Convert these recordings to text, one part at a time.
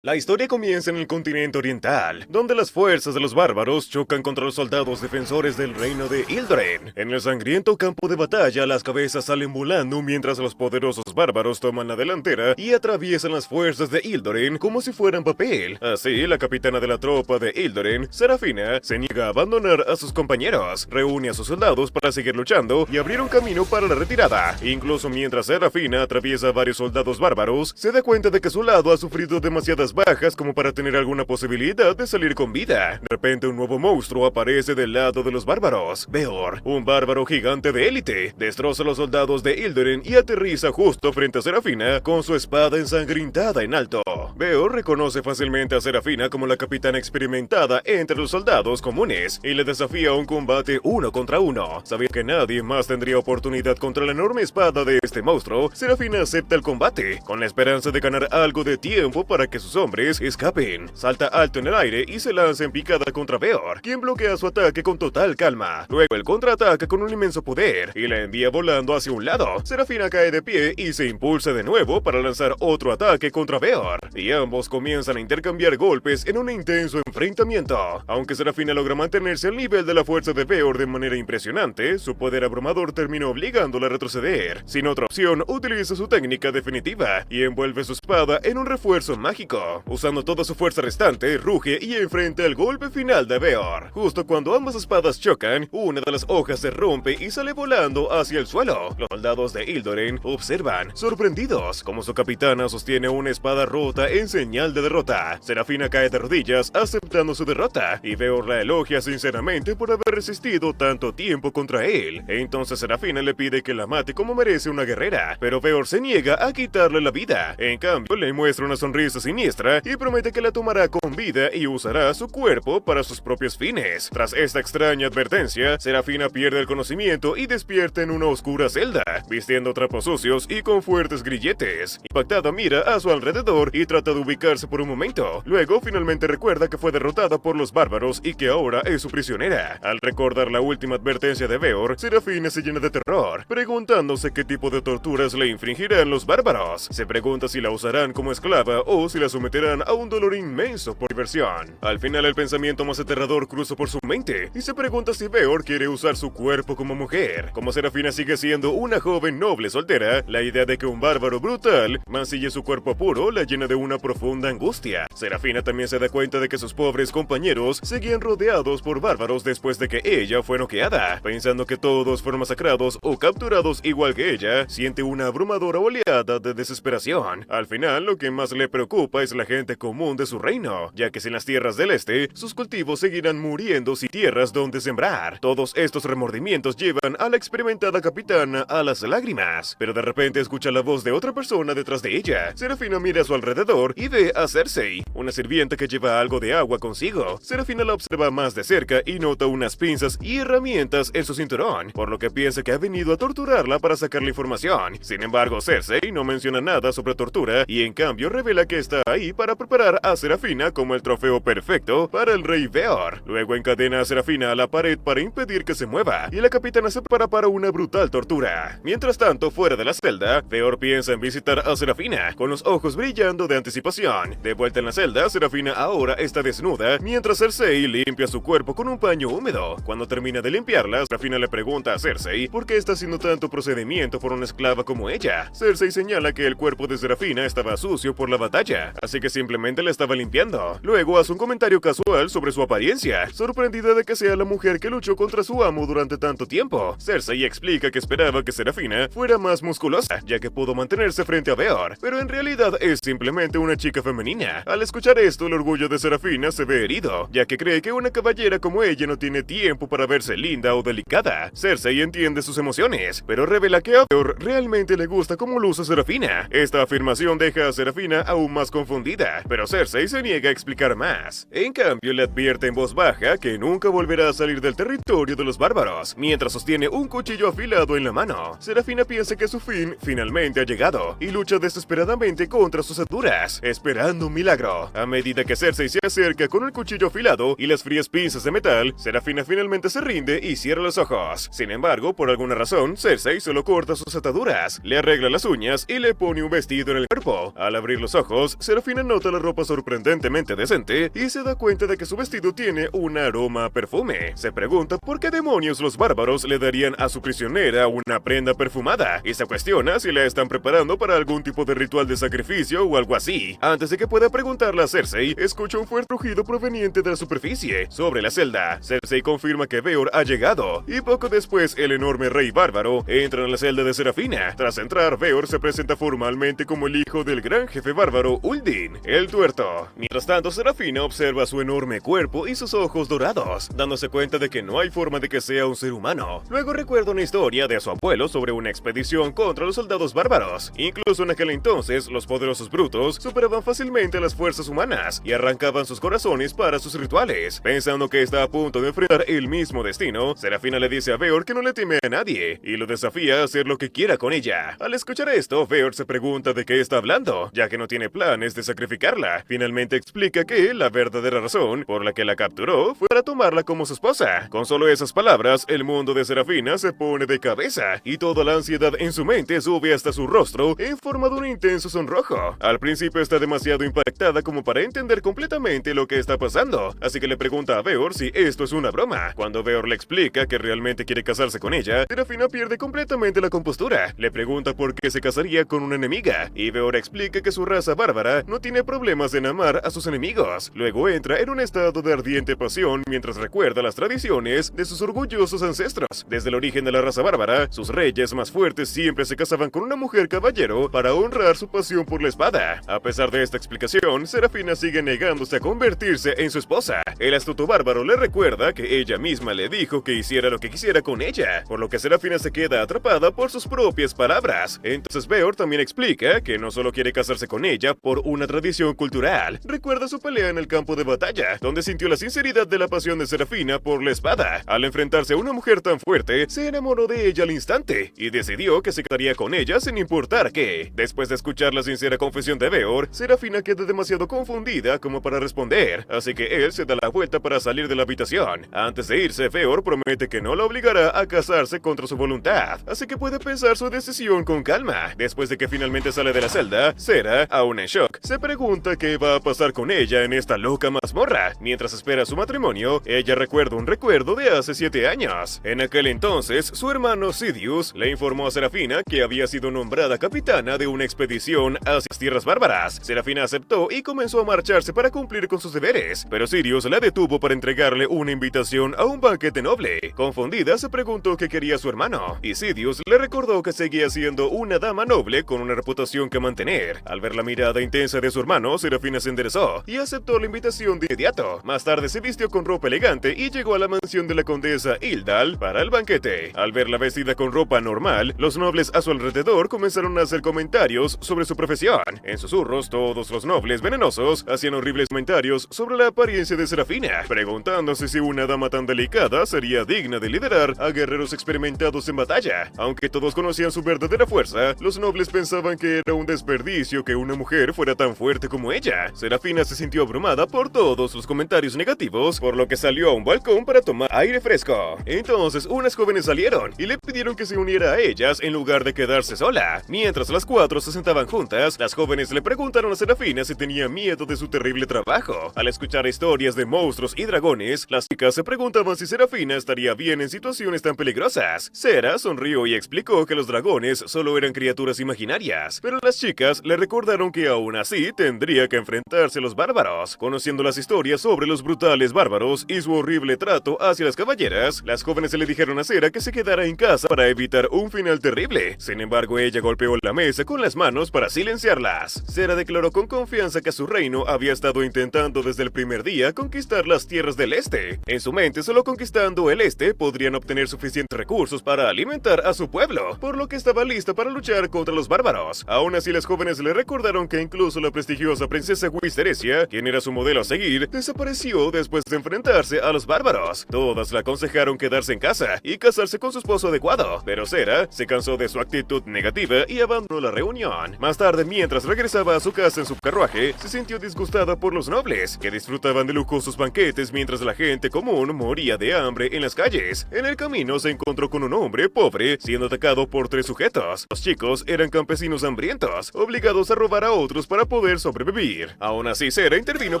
La historia comienza en el continente oriental, donde las fuerzas de los bárbaros chocan contra los soldados defensores del reino de Ildoren. En el sangriento campo de batalla, las cabezas salen volando mientras los poderosos bárbaros toman la delantera y atraviesan las fuerzas de Ildoren como si fueran papel. Así, la capitana de la tropa de Ildoren, Serafina, se niega a abandonar a sus compañeros, reúne a sus soldados para seguir luchando y abrir un camino para la retirada. Incluso mientras Serafina atraviesa a varios soldados bárbaros, se da cuenta de que su lado ha sufrido demasiadas bajas como para tener alguna posibilidad de salir con vida. De repente un nuevo monstruo aparece del lado de los bárbaros. Beor, un bárbaro gigante de élite, destroza a los soldados de Ildoren y aterriza justo frente a Serafina con su espada ensangrentada en alto. Beor reconoce fácilmente a Serafina como la capitana experimentada entre los soldados comunes y le desafía a un combate 1 contra 1. Sabía que nadie más tendría oportunidad contra la enorme espada de este monstruo. Serafina acepta el combate con la esperanza de ganar algo de tiempo para que sus hombres escapen. Salta alto en el aire y se lanza en picada contra Beor, quien bloquea su ataque con total calma. Luego el contraataca con un inmenso poder y la envía volando hacia un lado. Serafina cae de pie y se impulsa de nuevo para lanzar otro ataque contra Beor, y ambos comienzan a intercambiar golpes en un intenso enfrentamiento. Aunque Serafina logra mantenerse al nivel de la fuerza de Beor de manera impresionante, su poder abrumador termina obligándola a retroceder. Sin otra opción, utiliza su técnica definitiva y envuelve su espada en un refuerzo mágico. Usando toda su fuerza restante, ruge y enfrenta el golpe final de Beor. Justo cuando ambas espadas chocan, una de las hojas se rompe y sale volando hacia el suelo. Los soldados de Ildoren observan, sorprendidos, como su capitana sostiene una espada rota en señal de derrota. Serafina cae de rodillas aceptando su derrota, y Beor la elogia sinceramente por haber resistido tanto tiempo contra él. Entonces Serafina le pide que la mate como merece una guerrera, pero Beor se niega a quitarle la vida. En cambio, le muestra una sonrisa siniestra y promete que la tomará con vida y usará su cuerpo para sus propios fines. Tras esta extraña advertencia, Serafina pierde el conocimiento y despierta en una oscura celda, vistiendo trapos sucios y con fuertes grilletes. Impactada mira a su alrededor y trata de ubicarse por un momento. Luego finalmente recuerda que fue derrotada por los bárbaros y que ahora es su prisionera. Al recordar la última advertencia de Beor, Serafina se llena de terror, preguntándose qué tipo de torturas le infringirán los bárbaros. Se pregunta si la usarán como esclava o si la someterán a un dolor inmenso por diversión. Al final el pensamiento más aterrador cruza por su mente y se pregunta si Beor quiere usar su cuerpo como mujer. Como Serafina sigue siendo una joven noble soltera, la idea de que un bárbaro brutal mancille su cuerpo puro la llena de una profunda angustia. Serafina también se da cuenta de que sus pobres compañeros seguían rodeados por bárbaros después de que ella fue noqueada. Pensando que todos fueron masacrados o capturados igual que ella, siente una abrumadora oleada de desesperación. Al final, lo que más le preocupa es la gente común de su reino, ya que sin las tierras del este, sus cultivos seguirán muriendo sin tierras donde sembrar. Todos estos remordimientos llevan a la experimentada capitana a las lágrimas, pero de repente escucha la voz de otra persona detrás de ella. Serafina mira a su alrededor y ve a Cersei, una sirvienta que lleva algo de agua consigo. Serafina la observa más de cerca y nota unas pinzas y herramientas en su cinturón, por lo que piensa que ha venido a torturarla para sacarle información. Sin embargo, Cersei no menciona nada sobre tortura y en cambio revela que está ahí para preparar a Serafina como el trofeo perfecto para el rey Beor. Luego encadena a Serafina a la pared para impedir que se mueva, y la capitana se prepara para una brutal tortura. Mientras tanto, fuera de la celda, Beor piensa en visitar a Serafina, con los ojos brillando de anticipación. De vuelta en la celda, Serafina ahora está desnuda, mientras Cersei limpia su cuerpo con un paño húmedo. Cuando termina de limpiarla, Serafina le pregunta a Cersei por qué está haciendo tanto procedimiento por una esclava como ella. Cersei señala que el cuerpo de Serafina estaba sucio por la batalla, así que simplemente la estaba limpiando. Luego hace un comentario casual sobre su apariencia, sorprendida de que sea la mujer que luchó contra su amo durante tanto tiempo. Cersei explica que esperaba que Serafina fuera más musculosa, ya que pudo mantenerse frente a Beor, pero en realidad es simplemente una chica femenina. Al escuchar esto, el orgullo de Serafina se ve herido, ya que cree que una caballera como ella no tiene tiempo para verse linda o delicada. Cersei entiende sus emociones, pero revela que a Beor realmente le gusta cómo luce Serafina. Esta afirmación deja a Serafina aún más confundida, pero Cersei se niega a explicar más. En cambio, le advierte en voz baja que nunca volverá a salir del territorio de los bárbaros, mientras sostiene un cuchillo afilado en la mano. Serafina piensa que su fin finalmente ha llegado y lucha desesperadamente contra sus ataduras, esperando un milagro. A medida que Cersei se acerca con el cuchillo afilado y las frías pinzas de metal, Serafina finalmente se rinde y cierra los ojos. Sin embargo, por alguna razón, Cersei solo corta sus ataduras, le arregla las uñas y le pone un vestido en el cuerpo. Al abrir los ojos, Serafina Serafina nota la ropa sorprendentemente decente y se da cuenta de que su vestido tiene un aroma a perfume. Se pregunta por qué demonios los bárbaros le darían a su prisionera una prenda perfumada y se cuestiona si la están preparando para algún tipo de ritual de sacrificio o algo así. Antes de que pueda preguntarle a Cersei, escucha un fuerte rugido proveniente de la superficie sobre la celda. Cersei confirma que Veor ha llegado y poco después el enorme rey bárbaro entra en la celda de Serafina. Tras entrar, Veor se presenta formalmente como el hijo del gran jefe bárbaro Uldin, el tuerto. Mientras tanto, Serafina observa su enorme cuerpo y sus ojos dorados, dándose cuenta de que no hay forma de que sea un ser humano. Luego recuerda una historia de su abuelo sobre una expedición contra los soldados bárbaros. Incluso en aquel entonces, los poderosos brutos superaban fácilmente a las fuerzas humanas y arrancaban sus corazones para sus rituales. Pensando que está a punto de enfrentar el mismo destino, Serafina le dice a Veor que no le teme a nadie y lo desafía a hacer lo que quiera con ella. Al escuchar esto, Veor se pregunta de qué está hablando, ya que no tiene planes de sacrificarla. Finalmente explica que la verdadera razón por la que la capturó fue para tomarla como su esposa. Con solo esas palabras, el mundo de Serafina se pone de cabeza y toda la ansiedad en su mente sube hasta su rostro en forma de un intenso sonrojo. Al principio está demasiado impactada como para entender completamente lo que está pasando, así que le pregunta a Veor si esto es una broma. Cuando Veor le explica que realmente quiere casarse con ella, Serafina pierde completamente la compostura. Le pregunta por qué se casaría con una enemiga, y Veor explica que su raza bárbara no tiene problemas en amar a sus enemigos. Luego entra en un estado de ardiente pasión mientras recuerda las tradiciones de sus orgullosos ancestros. Desde el origen de la raza bárbara, sus reyes más fuertes siempre se casaban con una mujer caballero para honrar su pasión por la espada. A pesar de esta explicación, Serafina sigue negándose a convertirse en su esposa. El astuto bárbaro le recuerda que ella misma le dijo que hiciera lo que quisiera con ella, por lo que Serafina se queda atrapada por sus propias palabras. Entonces Veor también explica que no solo quiere casarse con ella por una tradición cultural. Recuerda su pelea en el campo de batalla, donde sintió la sinceridad de la pasión de Serafina por la espada. Al enfrentarse a una mujer tan fuerte, se enamoró de ella al instante y decidió que se quedaría con ella sin importar qué. Después de escuchar la sincera confesión de Veor, Serafina queda demasiado confundida como para responder, así que él se da la vuelta para salir de la habitación. Antes de irse, Veor promete que no la obligará a casarse contra su voluntad, así que puede pensar su decisión con calma. Después de que finalmente sale de la celda, Sera, aún en shock, se pregunta qué va a pasar con ella en esta loca mazmorra. Mientras espera su matrimonio, ella recuerda un recuerdo de hace 7 años. En aquel entonces, su hermano Sidious le informó a Serafina que había sido nombrada capitana de una expedición hacia las tierras bárbaras. Serafina aceptó y comenzó a marcharse para cumplir con sus deberes, pero Sidious la detuvo para entregarle una invitación a un banquete noble. Confundida, se preguntó qué quería su hermano, y Sidious le recordó que seguía siendo una dama noble con una reputación que mantener. Al ver la mirada intensa de su hermano, Serafina se enderezó y aceptó la invitación de inmediato. Más tarde se vistió con ropa elegante y llegó a la mansión de la condesa Ildal para el banquete. Al verla vestida con ropa normal, los nobles a su alrededor comenzaron a hacer comentarios sobre su profesión. En susurros, todos los nobles venenosos hacían horribles comentarios sobre la apariencia de Serafina, preguntándose si una dama tan delicada sería digna de liderar a guerreros experimentados en batalla. Aunque todos conocían su verdadera fuerza, los nobles pensaban que era un desperdicio que una mujer fuera tan fuerte como ella. Serafina se sintió abrumada por todos los comentarios negativos, por lo que salió a un balcón para tomar aire fresco. Entonces, unas jóvenes salieron y le pidieron que se uniera a ellas en lugar de quedarse sola. Mientras las 4 se sentaban juntas, las jóvenes le preguntaron a Serafina si tenía miedo de su terrible trabajo. Al escuchar historias de monstruos y dragones, las chicas se preguntaban si Serafina estaría bien en situaciones tan peligrosas. Sera sonrió y explicó que los dragones solo eran criaturas imaginarias, pero las chicas le recordaron que aún así tendría que enfrentarse a los bárbaros. Conociendo las historias sobre los brutales bárbaros y su horrible trato hacia las caballeras, las jóvenes le dijeron a Sera que se quedara en casa para evitar un final terrible. Sin embargo, ella golpeó la mesa con las manos para silenciarlas. Sera declaró con confianza que su reino había estado intentando desde el primer día conquistar las tierras del este. En su mente, solo conquistando el este podrían obtener suficientes recursos para alimentar a su pueblo, por lo que estaba lista para luchar contra los bárbaros. Aún así, las jóvenes le recordaron que incluso la prestigiosa princesa Wysteresia, quien era su modelo a seguir, desapareció después de enfrentarse a los bárbaros. Todas le aconsejaron quedarse en casa y casarse con su esposo adecuado, pero Sera se cansó de su actitud negativa y abandonó la reunión. Más tarde, mientras regresaba a su casa en su carruaje, se sintió disgustada por los nobles, que disfrutaban de lujosos banquetes mientras la gente común moría de hambre en las calles. En el camino se encontró con un hombre pobre siendo atacado por 3 sujetos. Los chicos eran campesinos hambrientos, obligados a robar a otros para poder poder sobrevivir. Aún así, Sera intervino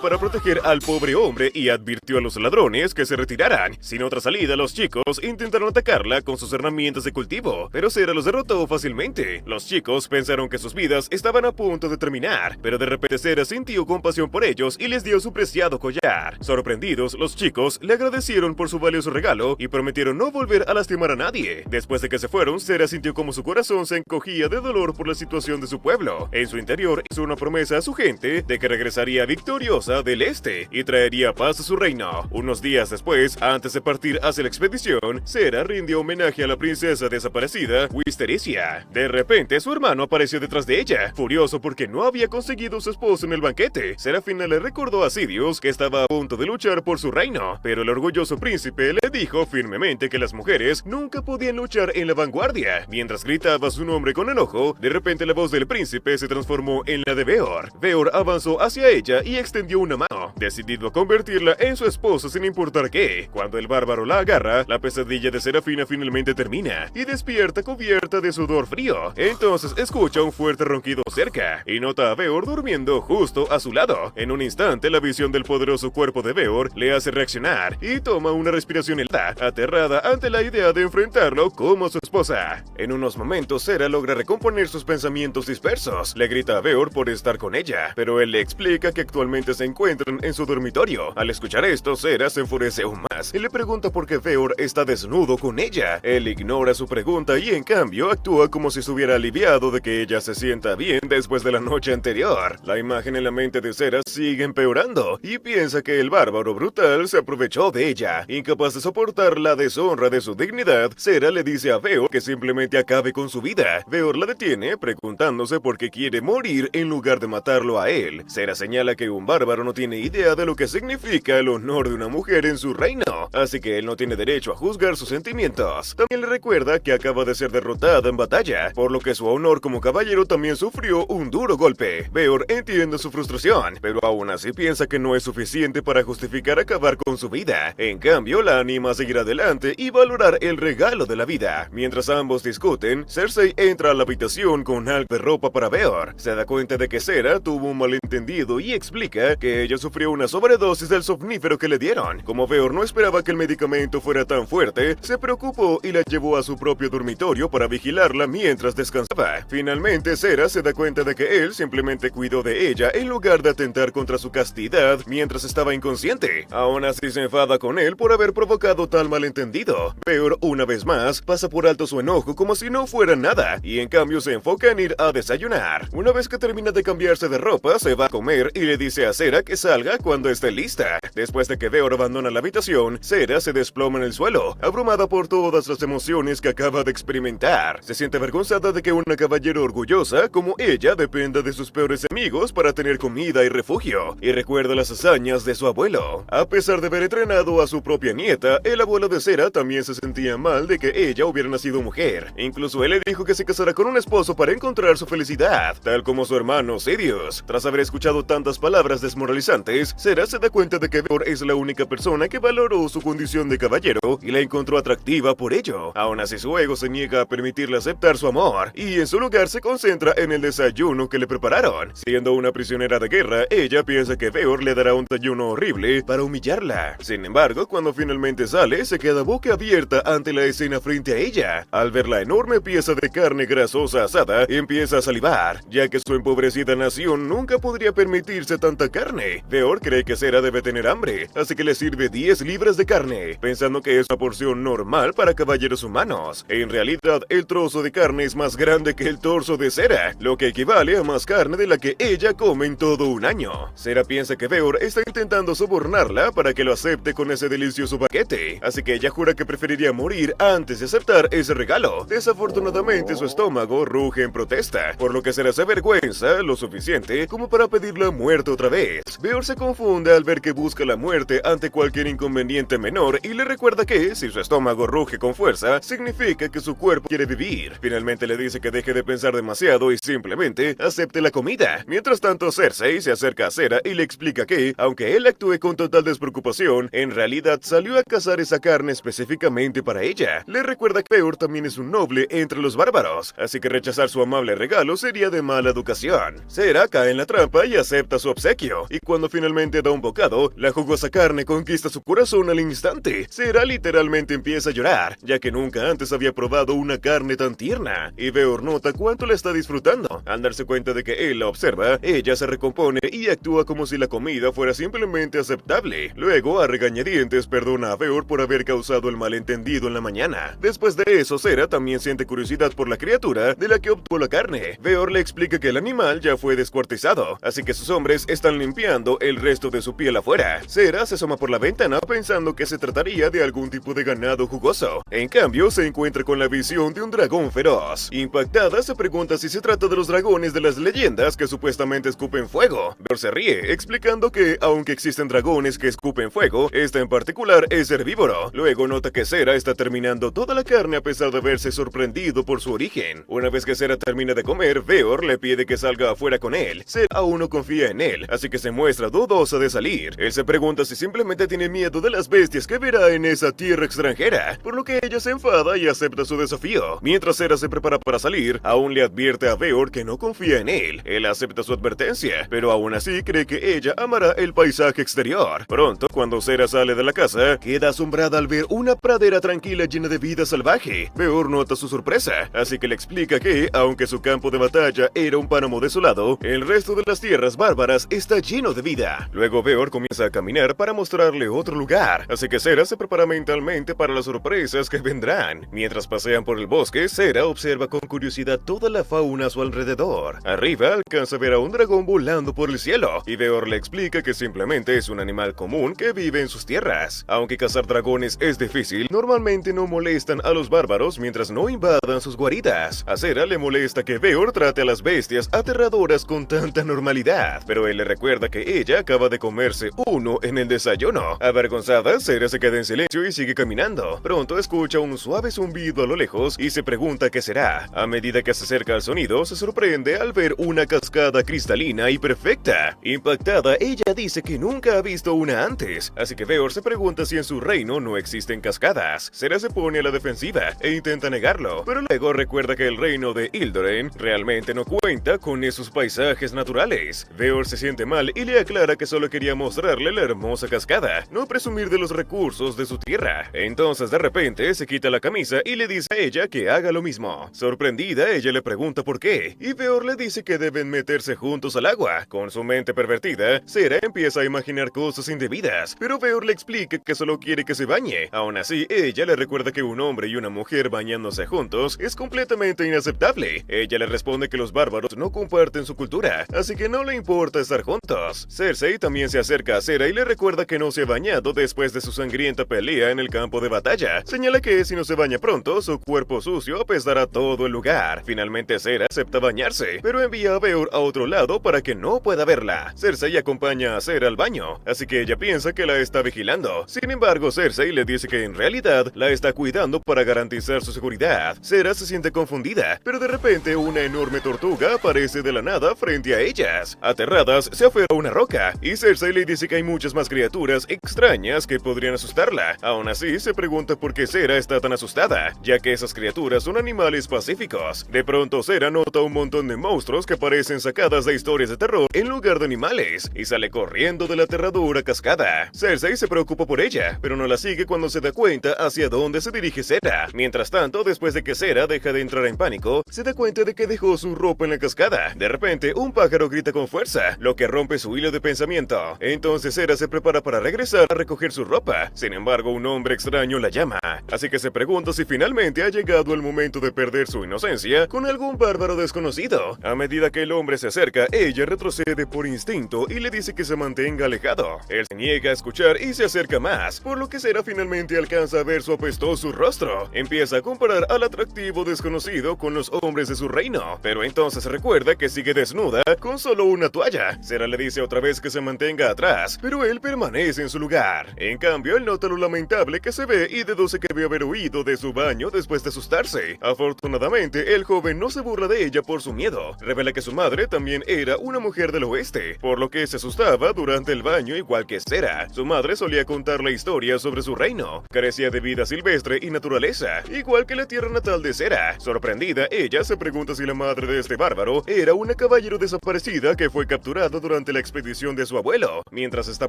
para proteger al pobre hombre y advirtió a los ladrones que se retiraran. Sin otra salida, los chicos intentaron atacarla con sus herramientas de cultivo, pero Sera los derrotó fácilmente. Los chicos pensaron que sus vidas estaban a punto de terminar, pero de repente Sera sintió compasión por ellos y les dio su preciado collar. Sorprendidos, los chicos le agradecieron por su valioso regalo y prometieron no volver a lastimar a nadie. Después de que se fueron, Sera sintió como su corazón se encogía de dolor por la situación de su pueblo. En su interior hizo una promesa a su gente de que regresaría victoriosa del este y traería paz a su reino. Unos días después, antes de partir hacia la expedición, Sera rindió homenaje a la princesa desaparecida, Wisteria. De repente, su hermano apareció detrás de ella, furioso porque no había conseguido su esposo en el banquete. Serafina le recordó a Sidious que estaba a punto de luchar por su reino, pero el orgulloso príncipe le dijo firmemente que las mujeres nunca podían luchar en la vanguardia. Mientras gritaba su nombre con enojo, de repente la voz del príncipe se transformó en la de Veor. Veor avanzó hacia ella y extendió una mano, decidido a convertirla en su esposa sin importar qué. Cuando el bárbaro la agarra, la pesadilla de Serafina finalmente termina y despierta cubierta de sudor frío. Entonces escucha un fuerte ronquido cerca y nota a Veor durmiendo justo a su lado. En un instante, la visión del poderoso cuerpo de Veor le hace reaccionar y toma una respiración helada, aterrada ante la idea de enfrentarlo como su esposa. En unos momentos, Sera logra recomponer sus pensamientos dispersos. Le grita a Veor por estar con ella, pero él le explica que actualmente se encuentran en su dormitorio. Al escuchar esto, Sera se enfurece aún más y le pregunta por qué Veor está desnudo con ella. Él ignora su pregunta y en cambio actúa como si estuviera aliviado de que ella se sienta bien después de la noche anterior. La imagen en la mente de Sera sigue empeorando y piensa que el bárbaro brutal se aprovechó de ella. Incapaz de soportar la deshonra de su dignidad, Sera le dice a Veor que simplemente acabe con su vida. Veor la detiene preguntándose por qué quiere morir en lugar de matarlo a él. Sera señala que un bárbaro no tiene idea de lo que significa el honor de una mujer en su reino, así que él no tiene derecho a juzgar sus sentimientos. También le recuerda que acaba de ser derrotada en batalla, por lo que su honor como caballero también sufrió un duro golpe. Veor entiende su frustración, pero aún así piensa que no es suficiente para justificar acabar con su vida. En cambio, la anima a seguir adelante y valorar el regalo de la vida. Mientras ambos discuten, Cersei entra a la habitación con algo de ropa para Veor. Se da cuenta de que Sera tuvo un malentendido y explica que ella sufrió una sobredosis del somnífero que le dieron. Como Veor no esperaba que el medicamento fuera tan fuerte, se preocupó y la llevó a su propio dormitorio para vigilarla mientras descansaba. Finalmente, Sera se da cuenta de que él simplemente cuidó de ella en lugar de atentar contra su castidad mientras estaba inconsciente. Aún así se enfada con él por haber provocado tal malentendido. Veor, una vez más, pasa por alto su enojo como si no fuera nada y en cambio se enfoca en ir a desayunar. Una vez que termina de cambiarse de ropa, se va a comer y le dice a Sera que salga cuando esté lista. Después de que Veor abandona la habitación, Sera se desploma en el suelo, abrumada por todas las emociones que acaba de experimentar. Se siente avergonzada de que una caballero orgullosa como ella dependa de sus peores amigos para tener comida y refugio, y recuerda las hazañas de su abuelo. A pesar de haber entrenado a su propia nieta, el abuelo de Sera también se sentía mal de que ella hubiera nacido mujer. Incluso él le dijo que se casara con un esposo para encontrar su felicidad, tal como su hermano Sidious. Tras haber escuchado tantas palabras desmoralizantes, Sera se da cuenta de que Veor es la única persona que valoró su condición de caballero y la encontró atractiva por ello. Aún así, su ego se niega a permitirle aceptar su amor, y en su lugar se concentra en el desayuno que le prepararon. Siendo una prisionera de guerra, ella piensa que Veor le dará un desayuno horrible para humillarla. Sin embargo, cuando finalmente sale, se queda boca abierta ante la escena frente a ella. Al ver la enorme pieza de carne grasosa asada, empieza a salivar, ya que su empobrecida nación nunca podría permitirse tanta carne. Veor cree que Sera debe tener hambre, así que le sirve 10 libras de carne, pensando que es una porción normal para caballeros humanos. En realidad, el trozo de carne es más grande que el torso de Sera, lo que equivale a más carne de la que ella come en todo un año. Sera piensa que Veor está intentando sobornarla para que lo acepte con ese delicioso paquete, así que ella jura que preferiría morir antes de aceptar ese regalo. Desafortunadamente, su estómago ruge en protesta, por lo que Sera se avergüenza lo suficiente como para pedirla muerte otra vez. Veor se confunde al ver que busca la muerte ante cualquier inconveniente menor y le recuerda que, si su estómago ruge con fuerza, significa que su cuerpo quiere vivir. Finalmente le dice que deje de pensar demasiado y simplemente acepte la comida. Mientras tanto, Cersei se acerca a Sera y le explica que, aunque él actúe con total despreocupación, en realidad salió a cazar esa carne específicamente para ella. Le recuerda que Veor también es un noble entre los bárbaros, así que rechazar su amable regalo sería de mala educación. Sera Sera cae en la trampa y acepta su obsequio, y cuando finalmente da un bocado, la jugosa carne conquista su corazón al instante. Sera literalmente empieza a llorar, ya que nunca antes había probado una carne tan tierna, y Veor nota cuánto la está disfrutando. Al darse cuenta de que él la observa, ella se recompone y actúa como si la comida fuera simplemente aceptable. Luego, a regañadientes, perdona a Veor por haber causado el malentendido en la mañana. Después de eso, Sera también siente curiosidad por la criatura de la que obtuvo la carne. Veor le explica que el animal ya fue descuartizado, así que sus hombres están limpiando el resto de su piel afuera. Sera se asoma por la ventana pensando que se trataría de algún tipo de ganado jugoso. En cambio, se encuentra con la visión de un dragón feroz. Impactada, se pregunta si se trata de los dragones de las leyendas que supuestamente escupen fuego. Veor se ríe, explicando que, aunque existen dragones que escupen fuego, este en particular es herbívoro. Luego nota que Sera está terminando toda la carne a pesar de haberse sorprendido por su origen. Una vez que Sera termina de comer, Veor le pide que salga afuera con él. Sera aún no confía en él, así que se muestra dudosa de salir. Él se pregunta si simplemente tiene miedo de las bestias que verá en esa tierra extranjera, por lo que ella se enfada y acepta su desafío. Mientras Sera se prepara para salir, aún le advierte a Veor que no confía en él. Él acepta su advertencia, pero aún así cree que ella amará el paisaje exterior. Pronto, cuando Sera sale de la casa, queda asombrada al ver una pradera tranquila llena de vida salvaje. Veor nota su sorpresa, así que le explica que, aunque su campo de batalla era un páramo desolado, el resto de las tierras bárbaras está lleno de vida. Luego Veor comienza a caminar para mostrarle otro lugar, así que Sera se prepara mentalmente para las sorpresas que vendrán. Mientras pasean por el bosque, Sera observa con curiosidad toda la fauna a su alrededor. Arriba alcanza a ver a un dragón volando por el cielo, y Veor le explica que simplemente es un animal común que vive en sus tierras. Aunque cazar dragones es difícil, normalmente no molestan a los bárbaros mientras no invadan sus guaridas. A Sera le molesta que Veor trate a las bestias aterradoras con tanta normalidad, pero él le recuerda que ella acaba de comerse uno en el desayuno. Avergonzada, Sera se queda en silencio y sigue caminando. Pronto escucha un suave zumbido a lo lejos y se pregunta qué será. A medida que se acerca al sonido, se sorprende al ver una cascada cristalina y perfecta. Impactada, ella dice que nunca ha visto una antes, así que Veor se pregunta si en su reino no existen cascadas. Sera se pone a la defensiva e intenta negarlo, pero luego recuerda que el reino de Ildoren realmente no cuenta con esos paisajes naturales. Veor se siente mal y le aclara que solo quería mostrarle la hermosa cascada, no presumir de los recursos de su tierra. Entonces de repente se quita la camisa y le dice a ella que haga lo mismo. Sorprendida, ella le pregunta por qué, y Veor le dice que deben meterse juntos al agua. Con su mente pervertida, Sera empieza a imaginar cosas indebidas, pero Veor le explica que solo quiere que se bañe. Aún así, ella le recuerda que un hombre y una mujer bañándose juntos es completamente inaceptable. Ella le responde que los bárbaros no comparten su cultura, así que no le importa estar juntos. Cersei también se acerca a Sera y le recuerda que no se ha bañado después de su sangrienta pelea en el campo de batalla. Señala que si no se baña pronto, su cuerpo sucio apestará todo el lugar. Finalmente Sera acepta bañarse, pero envía a Veor a otro lado para que no pueda verla. Cersei acompaña a Sera al baño, así que ella piensa que la está vigilando. Sin embargo, Cersei le dice que en realidad la está cuidando para garantizar su seguridad. Sera se siente confundida, pero de repente una enorme tortuga aparece de la nada frente a ellas. Aterradas, se aferra a una roca, y Cersei le dice que hay muchas más criaturas extrañas que podrían asustarla. Aún así, se pregunta por qué Sera está tan asustada, ya que esas criaturas son animales pacíficos. De pronto, Sera nota un montón de monstruos que parecen sacadas de historias de terror en lugar de animales, y sale corriendo de la aterradora cascada. Cersei se preocupa por ella, pero no la sigue cuando se da cuenta hacia dónde se dirige Sera. Mientras tanto, después de que Sera deja de entrar en pánico, se da cuenta de que dejó su ropa en la cascada. De repente, un pájaro grita con fuerza, lo que rompe su hilo de pensamiento. Entonces Sera se prepara para regresar a recoger su ropa. Sin embargo, un hombre extraño la llama, así que se pregunta si finalmente ha llegado el momento de perder su inocencia con algún bárbaro desconocido. A medida que el hombre se acerca, ella retrocede por instinto y le dice que se mantenga alejado. Él se niega a escuchar y se acerca más, por lo que Sera finalmente alcanza a ver su apestoso rostro. Empieza a comparar al atractivo desconocido con los hombres de su reino, pero entonces recuerda que sigue desnuda con solo una toalla. Sera le dice otra vez que se mantenga atrás, pero él permanece en su lugar. En cambio, él nota lo lamentable que se ve y deduce que debe haber huido de su baño después de asustarse. Afortunadamente, el joven no se burla de ella por su miedo. Revela que su madre también era una mujer del oeste, por lo que se asustaba durante el baño igual que Sera. Su madre solía contarle historias sobre su reino. Carecía de vida silvestre y naturaleza, igual que la tierra natal de Sera. Sorprendida, ella se pregunta si la madre de este bárbaro era una caballera caballero desaparecida que fue capturada durante la expedición de su abuelo. Mientras está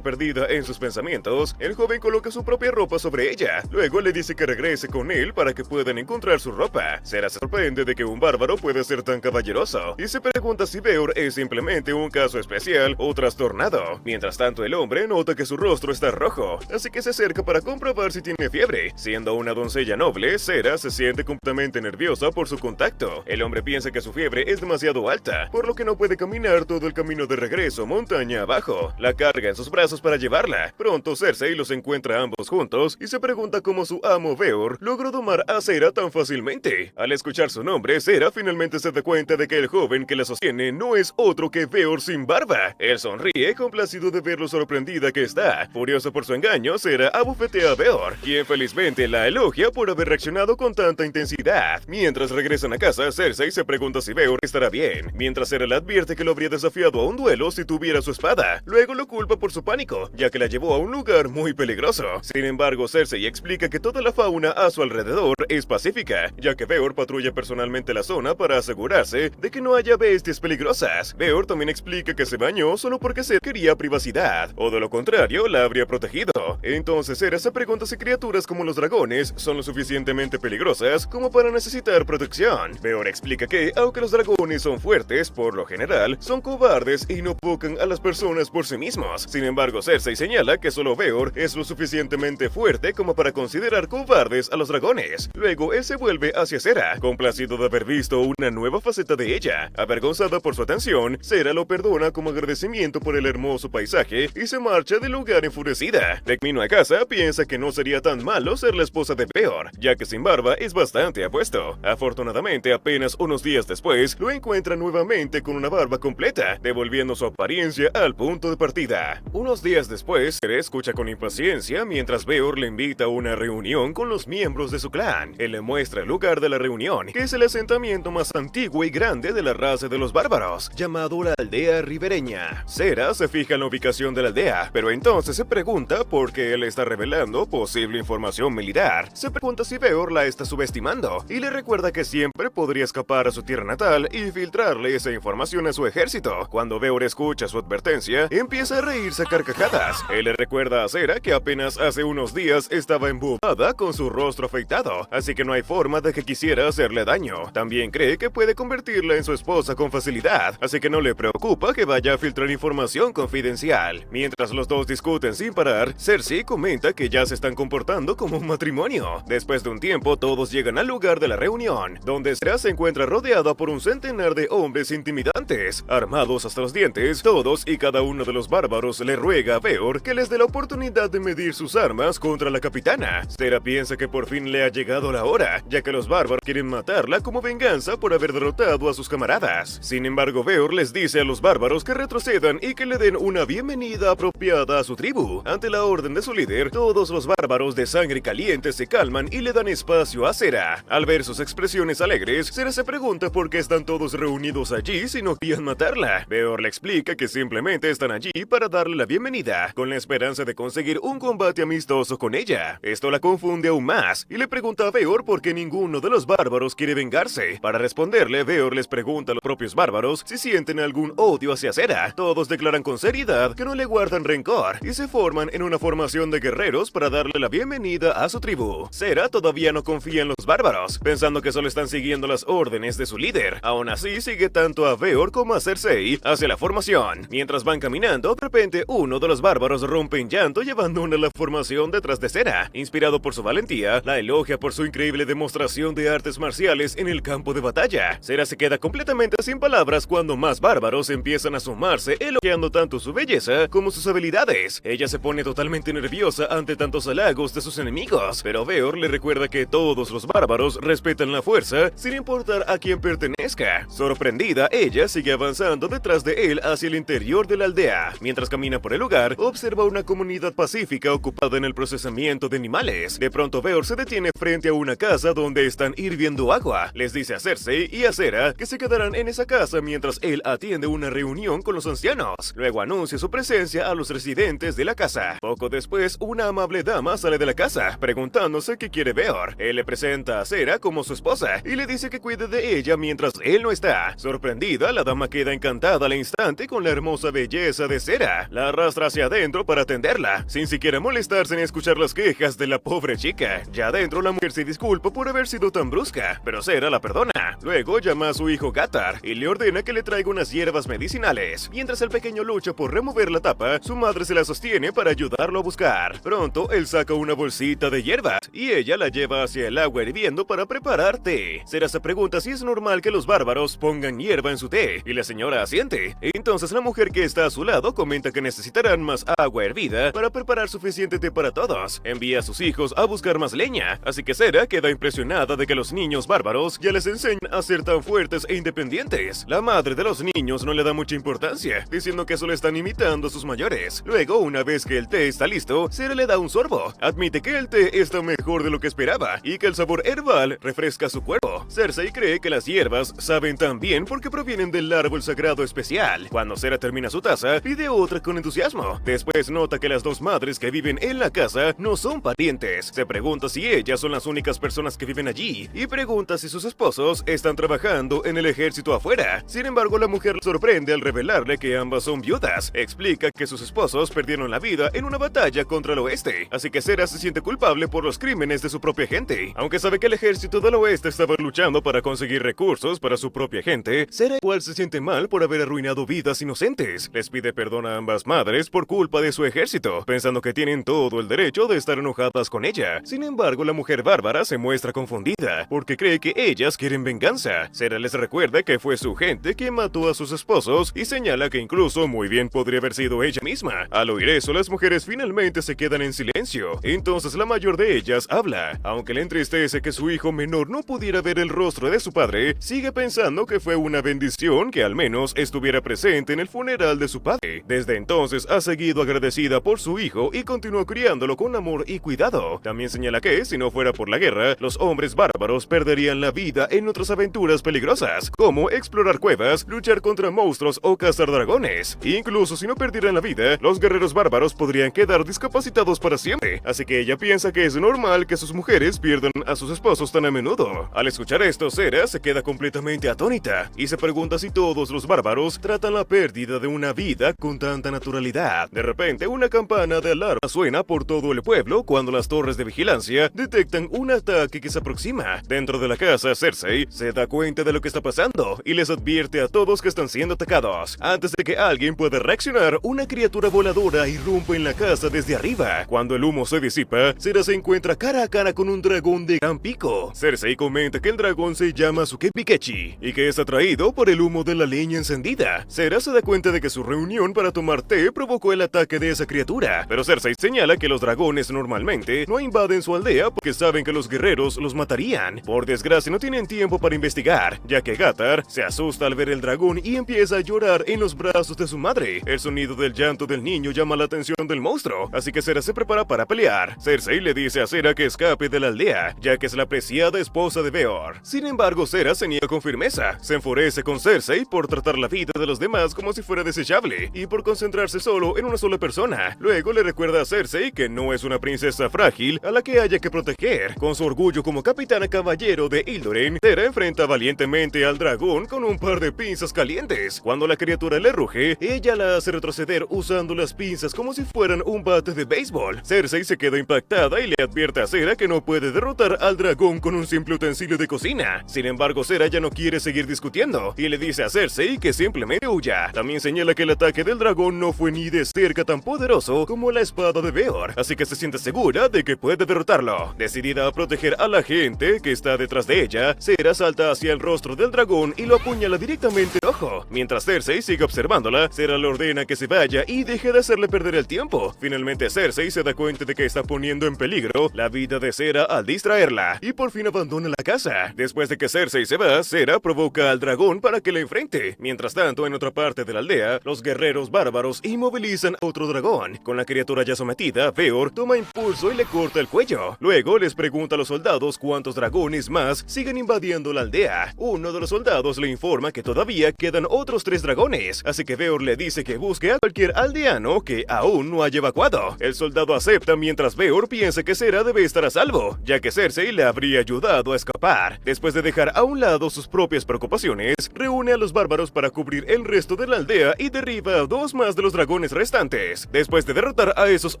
perdida en sus pensamientos, el joven coloca su propia ropa sobre ella. Luego le dice que regrese con él para que puedan encontrar su ropa. Sera se sorprende de que un bárbaro pueda ser tan caballeroso y se pregunta si Veor es simplemente un caso especial o trastornado. Mientras tanto, el hombre nota que su rostro está rojo, así que se acerca para comprobar si tiene fiebre. Siendo una doncella noble, Sera se siente completamente nerviosa por su contacto. El hombre piensa que su fiebre es demasiado alta, por lo que no puede caminar todo el camino de regreso montaña abajo. La carga en sus brazos para llevarla. Pronto Cersei los encuentra a ambos juntos y se pregunta cómo su amo Veor logró domar a Sera tan fácilmente. Al escuchar su nombre, Sera finalmente se da cuenta de que el joven que la sostiene no es otro que Veor sin barba. Él sonríe complacido de ver lo sorprendida que está. Furioso por su engaño, Sera abofetea a Veor, quien felizmente la elogia por haber reaccionado con tanta intensidad. Mientras regresan a casa, Cersei se pregunta si Veor estará bien, mientras Sera le advierte que lo habría desafiado a un duelo si tuviera su espada. Luego lo culpa por su pánico, ya que la llevó a un lugar muy peligroso. Sin embargo, Cersei explica que toda la fauna a su alrededor es pacífica, ya que Veor patrulla personalmente la zona para asegurarse de que no haya bestias peligrosas. Veor también explica que se bañó solo porque Sera quería privacidad, o de lo contrario la habría protegido. Entonces Sera se pregunta si criaturas como los dragones son lo suficientemente peligrosas como para necesitar protección. Veor explica que, aunque los dragones son fuertes, por lo general, son cobardes y no provocan a las personas por sí mismos. Sin embargo, Cersei señala que solo Veor es lo suficientemente fuerte como para considerar cobardes a los dragones. Luego, él se vuelve hacia Sera, complacido de haber visto una nueva faceta de ella. Avergonzada por su atención, Sera lo perdona como agradecimiento por el hermoso paisaje y se marcha del lugar enfurecida. De camino a casa, piensa que no sería tan malo ser la esposa de Veor, ya que sin barba es bastante apuesto. Afortunadamente, apenas unos días después, lo encuentra nuevamente con una barba completa, devolviendo su apariencia al punto de partida. Unos días después, Sera escucha con impaciencia mientras Veor le invita a una reunión con los miembros de su clan. Él le muestra el lugar de la reunión, que es el asentamiento más antiguo y grande de la raza de los bárbaros, llamado la aldea ribereña. Sera se fija en la ubicación de la aldea, pero entonces se pregunta por qué él está revelando posible información militar. Se pregunta si Veor la está subestimando, y le recuerda que siempre podría escapar a su tierra natal y filtrarle esa información a su ejército. Cuando Veor escucha su advertencia, empieza a reírse a carcajadas. Él le recuerda a Sera que apenas hace unos días estaba embobada con su rostro afeitado, así que no hay forma de que quisiera hacerle daño. También cree que puede convertirla en su esposa con facilidad, así que no le preocupa que vaya a filtrar información confidencial. Mientras los dos discuten sin parar, Cersei comenta que ya se están comportando como un matrimonio. Después de un tiempo, todos llegan al lugar de la reunión, donde Sera se encuentra rodeada por un centenar de hombres intimidantes, armados hasta los dientes. Todos y cada uno de los bárbaros le ruega a Veor que les dé la oportunidad de medir sus armas contra la capitana. Sera piensa que por fin le ha llegado la hora, ya que los bárbaros quieren matarla como venganza por haber derrotado a sus camaradas. Sin embargo, Veor les dice a los bárbaros que retrocedan y que le den una bienvenida apropiada a su tribu. Ante la orden de su líder, todos los bárbaros de sangre caliente se calman y le dan espacio a Sera. Al ver sus expresiones alegres, Sera se pregunta por qué están todos reunidos allí si no querían matarla. Veor le explica que simplemente están allí para darle la bienvenida, con la esperanza de conseguir un combate amistoso con ella. Esto la confunde aún más, y le pregunta a Veor por qué ninguno de los bárbaros quiere vengarse. Para responderle, Veor les pregunta a los propios bárbaros si sienten algún odio hacia Sera. Todos declaran con seriedad que no le guardan rencor, y se forman en una formación de guerreros para darle la bienvenida a su tribu. Sera todavía no confía en los bárbaros, pensando que solo están siguiendo las órdenes de su líder. Aún así, sigue tanto a Veor como a Cersei hacia la formación. Mientras van caminando, de repente uno de los bárbaros rompe en llanto y abandona la formación detrás de Sera. Inspirado por su valentía, la elogia por su increíble demostración de artes marciales en el campo de batalla. Sera se queda completamente sin palabras cuando más bárbaros empiezan a sumarse, elogiando tanto su belleza como sus habilidades. Ella se pone totalmente nerviosa ante tantos halagos de sus enemigos, pero Veor le recuerda que todos los bárbaros respetan la fuerza sin importar a quién pertenezca. Sorprendida, ella sigue avanzando detrás de él hacia el interior de la aldea. Mientras camina por el lugar, observa una comunidad pacífica ocupada en el procesamiento de animales. De pronto, Veor se detiene frente a una casa donde están hirviendo agua. Les dice a Cersei y a Sera que se quedarán en esa casa mientras él atiende una reunión con los ancianos. Luego anuncia su presencia a los residentes de la casa. Poco después, una amable dama sale de la casa, preguntándose qué quiere Veor. Él le presenta a Sera como su esposa y le dice que cuide de ella mientras él no está. Sorprendida, vida, la dama queda encantada al instante con la hermosa belleza de Sera. La arrastra hacia adentro para atenderla, sin siquiera molestarse en escuchar las quejas de la pobre chica. Ya adentro, la mujer se disculpa por haber sido tan brusca, pero Sera la perdona. Luego llama a su hijo Gatar y le ordena que le traiga unas hierbas medicinales. Mientras el pequeño lucha por remover la tapa, su madre se la sostiene para ayudarlo a buscar. Pronto, él saca una bolsita de hierbas y ella la lleva hacia el agua hirviendo para preparar té. Sera se pregunta si es normal que los bárbaros pongan hierba en su té, y la señora asiente. Entonces la mujer que está a su lado comenta que necesitarán más agua hervida para preparar suficiente té para todos. Envía a sus hijos a buscar más leña, así que Sera queda impresionada de que los niños bárbaros ya les enseñan a ser tan fuertes e independientes. La madre de los niños no le da mucha importancia, diciendo que solo están imitando a sus mayores. Luego, una vez que el té está listo, Sera le da un sorbo. Admite que el té está mejor de lo que esperaba y que el sabor herbal refresca su cuerpo. Cersei cree que las hierbas saben tan bien porque provienen del árbol sagrado especial. Cuando Sera termina su taza, pide otra con entusiasmo. Después nota que las dos madres que viven en la casa no son parientes. Se pregunta si ellas son las únicas personas que viven allí y pregunta si sus esposos están trabajando en el ejército afuera. Sin embargo, la mujer le sorprende al revelarle que ambas son viudas. Explica que sus esposos perdieron la vida en una batalla contra el oeste, así que Sera se siente culpable por los crímenes de su propia gente. Aunque sabe que el ejército del oeste estaba luchando para conseguir recursos para su propia gente, Sera igual se siente mal por haber arruinado vidas inocentes. Les pide perdón a ambas madres por culpa de su ejército, pensando que tienen todo el derecho de estar enojadas con ella. Sin embargo, la mujer bárbara se muestra confundida, porque cree que ellas quieren venganza. Sera les recuerda que fue su gente quien mató a sus esposos y señala que incluso muy bien podría haber sido ella misma. Al oír eso, las mujeres finalmente se quedan en silencio. Entonces la mayor de ellas habla. Aunque le entristece que su hijo menor no pudiera ver el rostro de su padre, sigue pensando que fue una bendición que al menos estuviera presente en el funeral de su padre. Desde entonces ha seguido agradecida por su hijo y continuó criándolo con amor y cuidado. También señala que, si no fuera por la guerra, los hombres bárbaros perderían la vida en otras aventuras peligrosas, como explorar cuevas, luchar contra monstruos o cazar dragones. Incluso si no perdieran la vida, los guerreros bárbaros podrían quedar discapacitados para siempre, así que ella piensa que es normal que sus mujeres pierdan a sus esposos tan a menudo. Al escuchar esto, Sera se queda completamente atónita y se pregunta si todos los bárbaros tratan la pérdida de una vida con tanta naturalidad. De repente, una campana de alarma suena por todo el pueblo cuando las torres de vigilancia detectan un ataque que se aproxima. Dentro de la casa, Cersei se da cuenta de lo que está pasando y les advierte a todos que están siendo atacados. Antes de que alguien pueda reaccionar, una criatura voladora irrumpe en la casa desde arriba. Cuando el humo se disipa, Sera se encuentra cara a cara con un dragón de gran pico. Cersei comenta que el dragón se llama Sukebikechi y que es atraído por el humo de la leña encendida. Sera se da cuenta de que su reunión para tomar té provocó el ataque de esa criatura, pero Cersei señala que los dragones normalmente no invaden su aldea porque saben que los guerreros los matarían. Por desgracia, no tienen tiempo para investigar, ya que Gatar se asusta al ver el dragón y empieza a llorar en los brazos de su madre. El sonido del llanto del niño llama la atención del monstruo, así que Sera se prepara para pelear. Cersei le dice a Sera que escape de la aldea, ya que es la apreciada esposa de Beor. Sin embargo, Sera se niega con firmeza. Se enfurece con Cersei por tratar la vida de los demás como si fuera desechable y por concentrarse solo en una sola persona. Luego le recuerda a Cersei que no es una princesa frágil a la que haya que proteger. Con su orgullo como capitana caballero de Ildoren, Sera enfrenta valientemente al dragón con un par de pinzas calientes. Cuando la criatura le ruge, ella la hace retroceder usando las pinzas como si fueran un bate de béisbol. Cersei se queda impactada y le advierte a Sera que no puede derrotar al dragón con un simple utensilio de cocina. Sin embargo, Sera ya no quiere seguir discutiendo y le dice a Cersei que simplemente huya. También señala que el ataque del dragón no fue ni de cerca tan poderoso como la espada de Beor, así que se siente segura de que puede derrotarlo. Decidida a proteger a la gente que está detrás de ella, Sera salta hacia el rostro del dragón y lo apuñala directamente en el ojo. Mientras Cersei sigue observándola, Sera le ordena que se vaya y deje de hacerle perder el tiempo. Finalmente, Cersei se da cuenta de que está poniendo en peligro la vida de Sera al distraerla y por fin abandona la casa. Después de que Cersei se va, Sera provoca al dragón para que le enfrente. Mientras tanto, en otra parte de la aldea, los guerreros bárbaros inmovilizan a otro dragón. Con la criatura ya sometida, Beor toma impulso y le corta el cuello. Luego les pregunta a los soldados cuántos dragones más siguen invadiendo la aldea. Uno de los soldados le informa que todavía quedan otros 3 dragones, así que Beor le dice que busque a cualquier aldeano que aún no haya evacuado. El soldado acepta mientras Beor piensa que Sera debe estar a salvo, ya que Cersei le habría ayudado a escapar. Después de dejar a un lado sus propias preocupaciones, reúne a los bárbaros para cubrir el resto de la aldea y derriba a 2 más de los dragones restantes. Después de derrotar a esos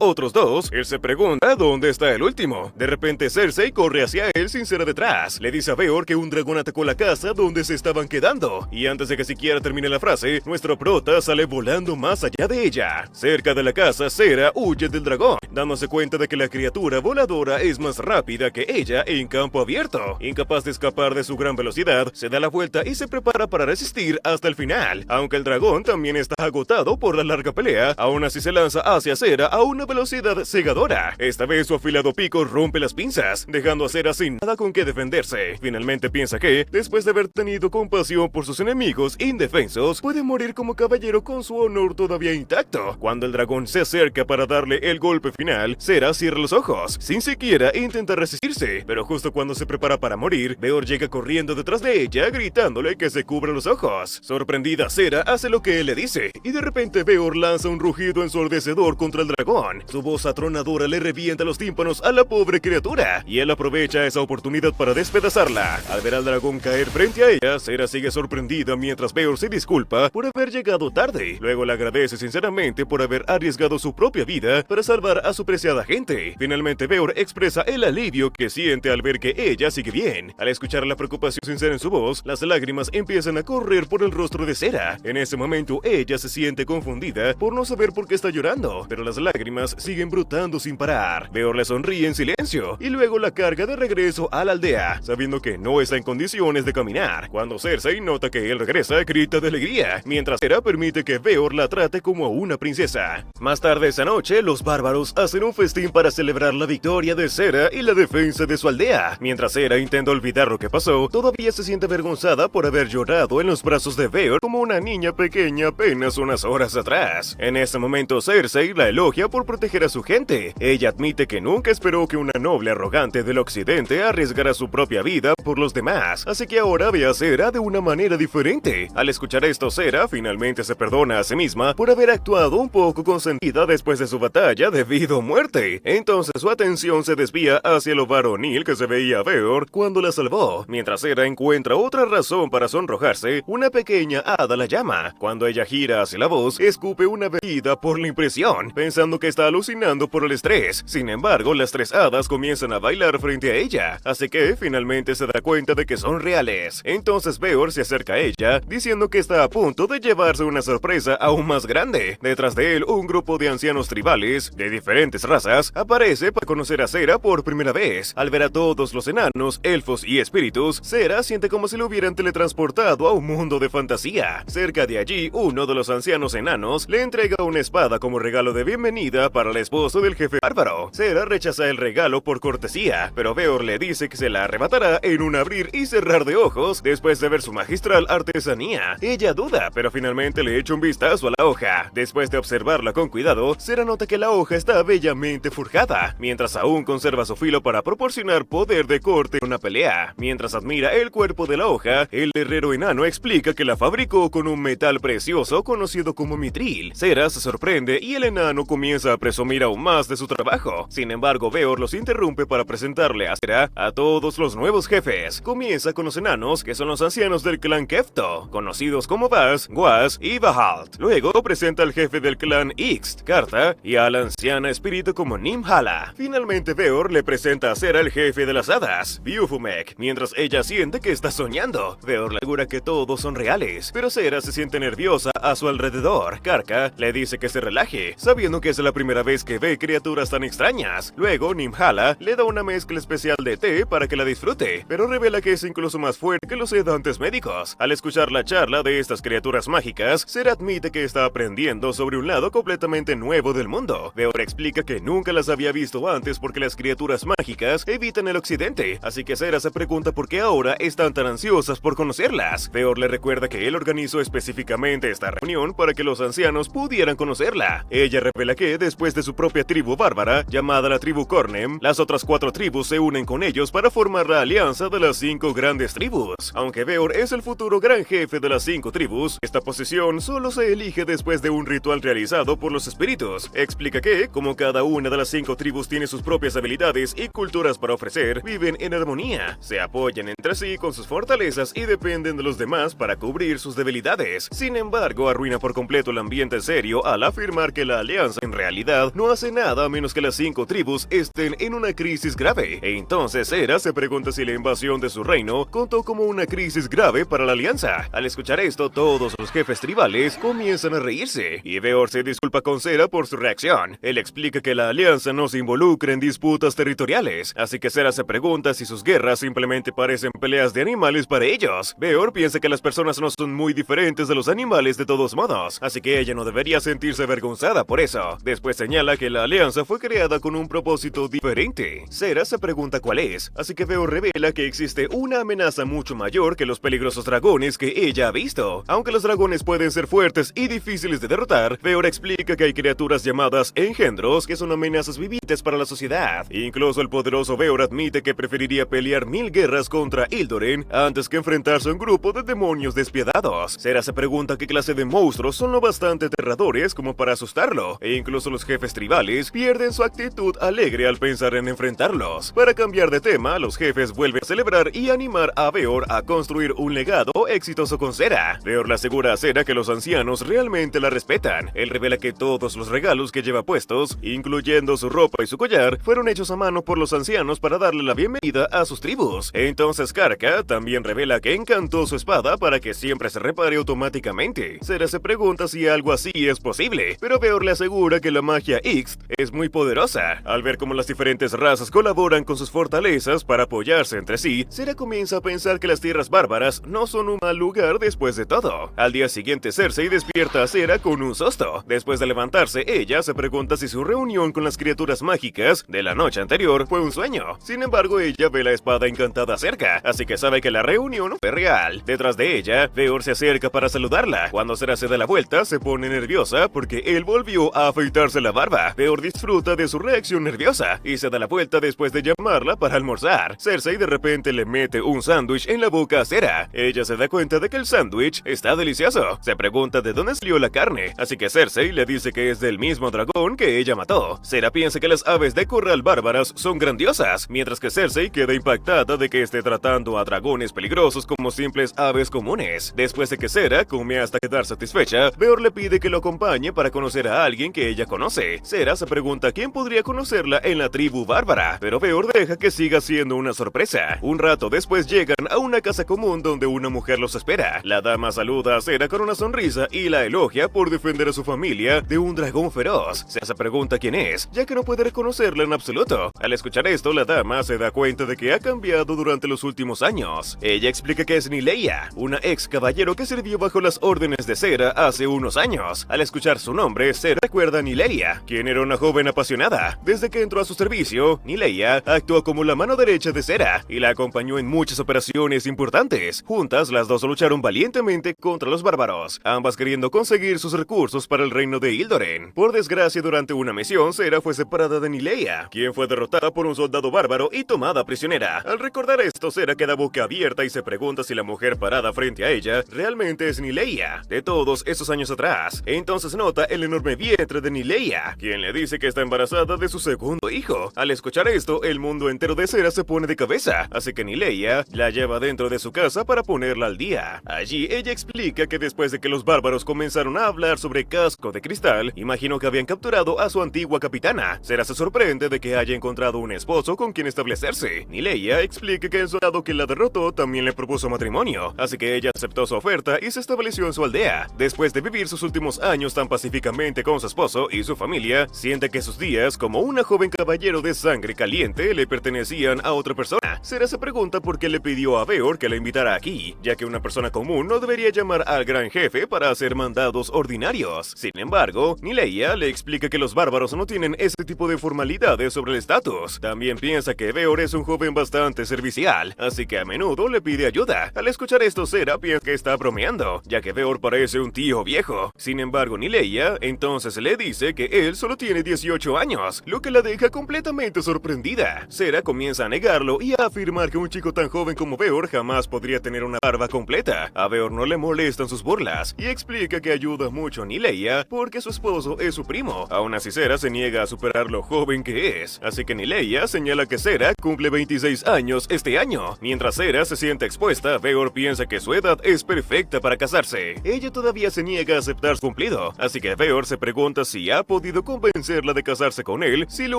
otros 2, él se pregunta ¿dónde está el último? De repente Cersei corre hacia él sin ser detrás. Le dice a Beor que un dragón atacó la casa donde se estaban quedando, y antes de que siquiera termine la frase, nuestro prota sale volando más allá de ella. Cerca de la casa, Cera huye del dragón, dándose cuenta de que la criatura voladora es más rápida que ella en campo abierto. Incapaz de escapar de su gran velocidad, se da la vuelta y se prepara para resistir hasta el final. Aunque el dragón también está agotado por la larga pelea, aún así se lanza hacia Cera a una velocidad cegadora. Esta vez su afilado pico rompe las pinzas, dejando a Cera sin nada con que defenderse. Finalmente piensa que, después de haber tenido compasión por sus enemigos indefensos, puede morir como caballero con su honor todavía intacto. Cuando el dragón se acerca para darle el golpe final, Cera cierra los ojos, sin siquiera intentar resistirse, pero justo cuando se prepara para morir, Beor llega corriendo detrás de ella, gritándole que se cubra los ojos. Sorprendida, Cera hace lo que él le dice, y de repente Beor lanza un rugido ensordecedor contra el dragón. Su voz atronadora le revienta los tímpanos a la pobre criatura, y él aprovecha esa oportunidad para despedazarla. Al ver al dragón caer frente a ella, Cera sigue sorprendida mientras Beor se disculpa por haber llegado tarde. Luego le agradece sinceramente por haber arriesgado su propia vida para salvar a su preciada gente. Finalmente Beor expresa el alivio que siente al ver que ella sigue bien. Al escuchar la preocupación sincera en su voz, las lágrimas empiezan a correr por el rostro de Cera. En ese momento ella se siente confundida por no saber por qué está llorando, pero las lágrimas siguen brotando sin parar. Beor le sonríe en silencio y luego la carga de regreso a la aldea, sabiendo que no está en condiciones de caminar. Cuando Cersei nota que él regresa, grita de alegría, mientras Cera permite que Beor la trate como a una princesa. Más tarde esa noche, los bárbaros hacen un festín para celebrar la victoria de Cera y la defensa de su aldea. Mientras Cera intenta olvidar lo que pasó, todavía se siente avergonzada por haber llorado en los brazos de Beor como una niña pequeña apenas unas horas atrás. En ese momento Cersei la elogia por proteger a su gente. Ella admite que nunca esperó que una noble arrogante del occidente arriesgara su propia vida por los demás, así que ahora ve a Cera de una manera diferente. Al escuchar esto, Cera finalmente se perdona a sí misma por haber actuado un poco consentida después de su batalla debido a muerte. Entonces su atención se desvía hacia lo varonil que se veía a Beor cuando la salvó. Mientras Cera encuentra otra razón para sonrojarse, una pequeña hada la llama. Cuando ella gira hacia la voz, escupe una bebida por la impresión, pensando que está alucinando por el estrés. Sin embargo, las 3 hadas comienzan a bailar frente a ella, así que finalmente se da cuenta de que son reales. Entonces Beor se acerca a ella, diciendo que está a punto de llevarse una sorpresa aún más grande. Detrás de él, un grupo de ancianos tribales, de diferentes razas, aparece para conocer a Cera por primera vez. Al ver a todos los enanos, elfos y espíritus, Cera siente como si lo hubieran teletransportado a un mundo de fantasía. Cerca de allí, uno de los ancianos enanos le entrega una espada como regalo de bienvenida para el esposo del jefe bárbaro. Cera rechaza el regalo por cortesía, pero Beor le dice que se la arrebatará en un abrir y cerrar de ojos después de ver su magistral artesanía. Ella duda, pero finalmente le echa un vistazo a la hoja. Después de observarla con cuidado, Cera nota que la hoja está bellamente forjada, mientras aún conserva su filo para proporcionar poder de corte en una pelea. Mientras admira el cuerpo de la hoja, el herrero enano explica que la fabricó con un metal precioso conocido como mitril. Cera se sorprende y el enano comienza a presumir aún más de su trabajo. Sin embargo, Beor los interrumpe para presentarle a Cera a todos los nuevos jefes. Comienza con los enanos, que son los ancianos del clan Kefto, conocidos como Bas, Guas y Bahalt. Luego presenta al jefe del clan Ixt, Karta, y a la anciana espíritu como Nimhala. Finalmente Beor le presenta a Cera el jefe de las hadas, Biufumek, mientras ella siente que está soñando. Beor le asegura que todos son reales, pero Cera se siente nerviosa a su alrededor. Karka le dice que se relaje, sabiendo que es la primera vez que ve criaturas tan extrañas. Luego Nimhala le da una mezcla especial de té para que la disfrute, pero revela que es incluso más fuerte que los sedantes médicos. Al escuchar la charla de estas criaturas mágicas, Cera admite que está aprendiendo sobre un lado completamente nuevo del mundo. Beor explica que nunca las había visto antes porque las criaturas mágicas evitan el occidente, así que Cera se pregunta por qué ahora están tan ansiosas por conocerlas. Beor le recuerda que él organizó específicamente esta reunión para que los ancianos pudieran conocerla. Ella revela que después de su propia tribu bárbara, llamada la tribu Cornem, las otras 4 tribus se unen con ellos para formar la alianza de las 5 grandes tribus. Aunque Beor es el futuro gran jefe de las 5 tribus, esta posición solo se elige después de un ritual realizado por los espíritus. Explica que, como cada una de las 5 tribus tiene sus propias habilidades y culturas para ofrecer, viven en armonía, se apoyan entre sí con sus fortalezas y dependen de los los demás para cubrir sus debilidades. Sin embargo, arruina por completo el ambiente serio al afirmar que la alianza en realidad no hace nada a menos que las 5 tribus estén en una crisis grave. E entonces Cera se pregunta si la invasión de su reino contó como una crisis grave para la alianza. Al escuchar esto, todos los jefes tribales comienzan a reírse, y Veor se disculpa con Cera por su reacción. Él explica que la alianza no se involucra en disputas territoriales, así que Cera se pregunta si sus guerras simplemente parecen peleas de animales para ellos. Veor piensa que las personas no son muy diferentes de los animales de todos modos, así que ella no debería sentirse avergonzada por eso. Después señala que la alianza fue creada con un propósito diferente. Cera se pregunta cuál es, así que Veor revela que existe una amenaza mucho mayor que los peligrosos dragones que ella ha visto. Aunque los dragones pueden ser fuertes y difíciles de derrotar, Veor explica que hay criaturas llamadas engendros que son amenazas vivientes para la sociedad. Incluso el poderoso Veor admite que preferiría pelear 1000 guerras contra Ildoren antes que enfrentarse a un grupo de demonios despiadados. Cera se pregunta qué clase de monstruos son lo bastante aterradores como para asustarlo, e incluso los jefes tribales pierden su actitud alegre al pensar en enfrentarlos. Para cambiar de tema, los jefes vuelven a celebrar y animar a Veor a construir un legado exitoso con Cera. Veor le asegura a Cera que los ancianos realmente la respetan. Él revela que todos los regalos que lleva puestos, incluyendo su ropa y su collar, fueron hechos a mano por los ancianos para darle la bienvenida a sus tribus. Entonces Karka también revela que encantó su espada para que siempre se repare automáticamente. Cera se pregunta si algo así es posible, pero Veor le asegura que la magia Ixt es muy poderosa. Al ver cómo las diferentes razas colaboran con sus fortalezas para apoyarse entre sí, Cera comienza a pensar que las tierras bárbaras no son un mal lugar después de todo. Al día siguiente, Cersei despierta a Cera con un susto. Después de levantarse, ella se pregunta si su reunión con las criaturas mágicas de la noche anterior fue un sueño. Sin embargo, ella ve la espada encantada cerca, así que sabe que la reunión fue real. Detrás de ella, Veor se acerca para saludarla. Cuando Cera se da la vuelta, se pone nerviosa porque él volvió a afeitarse la barba. Veor disfruta de su reacción nerviosa y se da la vuelta después de llamarla para almorzar. Cersei de repente le mete un sándwich en la boca a Cera. Ella se da cuenta de que el sándwich está delicioso. Se pregunta de dónde salió la carne, así que Cersei le dice que es del mismo dragón que ella mató. Cera piensa que las aves de corral bárbaras son grandiosas, mientras que Cersei queda impactada de que esté tratando a dragones peligrosos como simples aves comunes. Después de que Cera come hasta quedar satisfecha, Veor le pide que lo acompañe para conocer a alguien que ella conoce. Cera se pregunta quién podría conocerla en la tribu bárbara, pero Veor deja que siga siendo una sorpresa. Un rato después llegan a una casa común donde una mujer los espera. La dama saluda a Cera con una sonrisa y la elogia por defender a su familia de un dragón feroz. Cera se pregunta quién es, ya que no puede reconocerla en absoluto. Al escuchar esto, la dama se da cuenta de que ha cambiado durante los últimos años. Ella explica que es Nileia, una ex caballero que sirvió bajo las órdenes de Cera hace unos años. Al escuchar su nombre, Cera recuerda a Nileia, quien era una joven apasionada. Desde que entró a su servicio, Nileia actuó como la mano derecha de Cera y la acompañó en muchas operaciones importantes. Juntas, las dos lucharon valientemente contra los bárbaros, ambas queriendo conseguir sus recursos para el reino de Ildoren. Por desgracia, durante una misión, Cera fue separada de Nileia, quien fue derrotada por un soldado bárbaro y tomada prisionera. Al recordar esto, Cera queda boquiabierta y se pregunta si la mujer parada frente a ella realmente es Nileia, de todos esos años atrás. Entonces nota el enorme vientre de Nileia, quien le dice que está embarazada de su segundo hijo. Al escuchar esto, el mundo entero de Cera se pone de cabeza, así que Nileia la lleva dentro de su casa para ponerla al día. Allí ella explica que después de que los bárbaros comenzaron a hablar sobre Casco de Cristal, imaginó que habían capturado a su antigua capitana. Cera se sorprende de que haya encontrado un esposo con quien establecerse. Nileia explica que el soldado que la derrotó también le propuso matrimonio, así que ella aceptó su oferta y se estableció en su aldea. Después de vivir sus últimos años tan pacíficamente con su esposo y su familia, siente que sus días como una joven caballero de sangre caliente le pertenecían a otra persona. Cera se pregunta por qué le pidió a Veor que la invitara aquí, ya que una persona común no debería llamar al gran jefe para hacer mandados ordinarios. Sin embargo, Nileia le explica que los bárbaros no tienen ese tipo de formalidades sobre el estatus. También piensa que Veor es un joven bastante servicial, así que a menudo le pide ayuda. Al escuchar esto, Cera piensa que está bromeando, ya que Veor parece un tío viejo. Sin embargo, Nileia entonces le dice que él solo tiene 18 años, lo que la deja completamente sorprendida. Cera comienza a negarlo y a afirmar que un chico tan joven como Beor jamás podría tener una barba completa. A Beor no le molestan sus burlas y explica que ayuda mucho a Nileia porque su esposo es su primo. Aún así Sera se niega a superar lo joven que es, así que Nileia señala que Sera cumple 26 años este año. Mientras Sera se siente expuesta, Beor piensa que su edad es perfecta para casarse. Ella todavía se niega a aceptar su cumplido, así que Beor se pregunta si ha podido convencerla de casarse con él si lo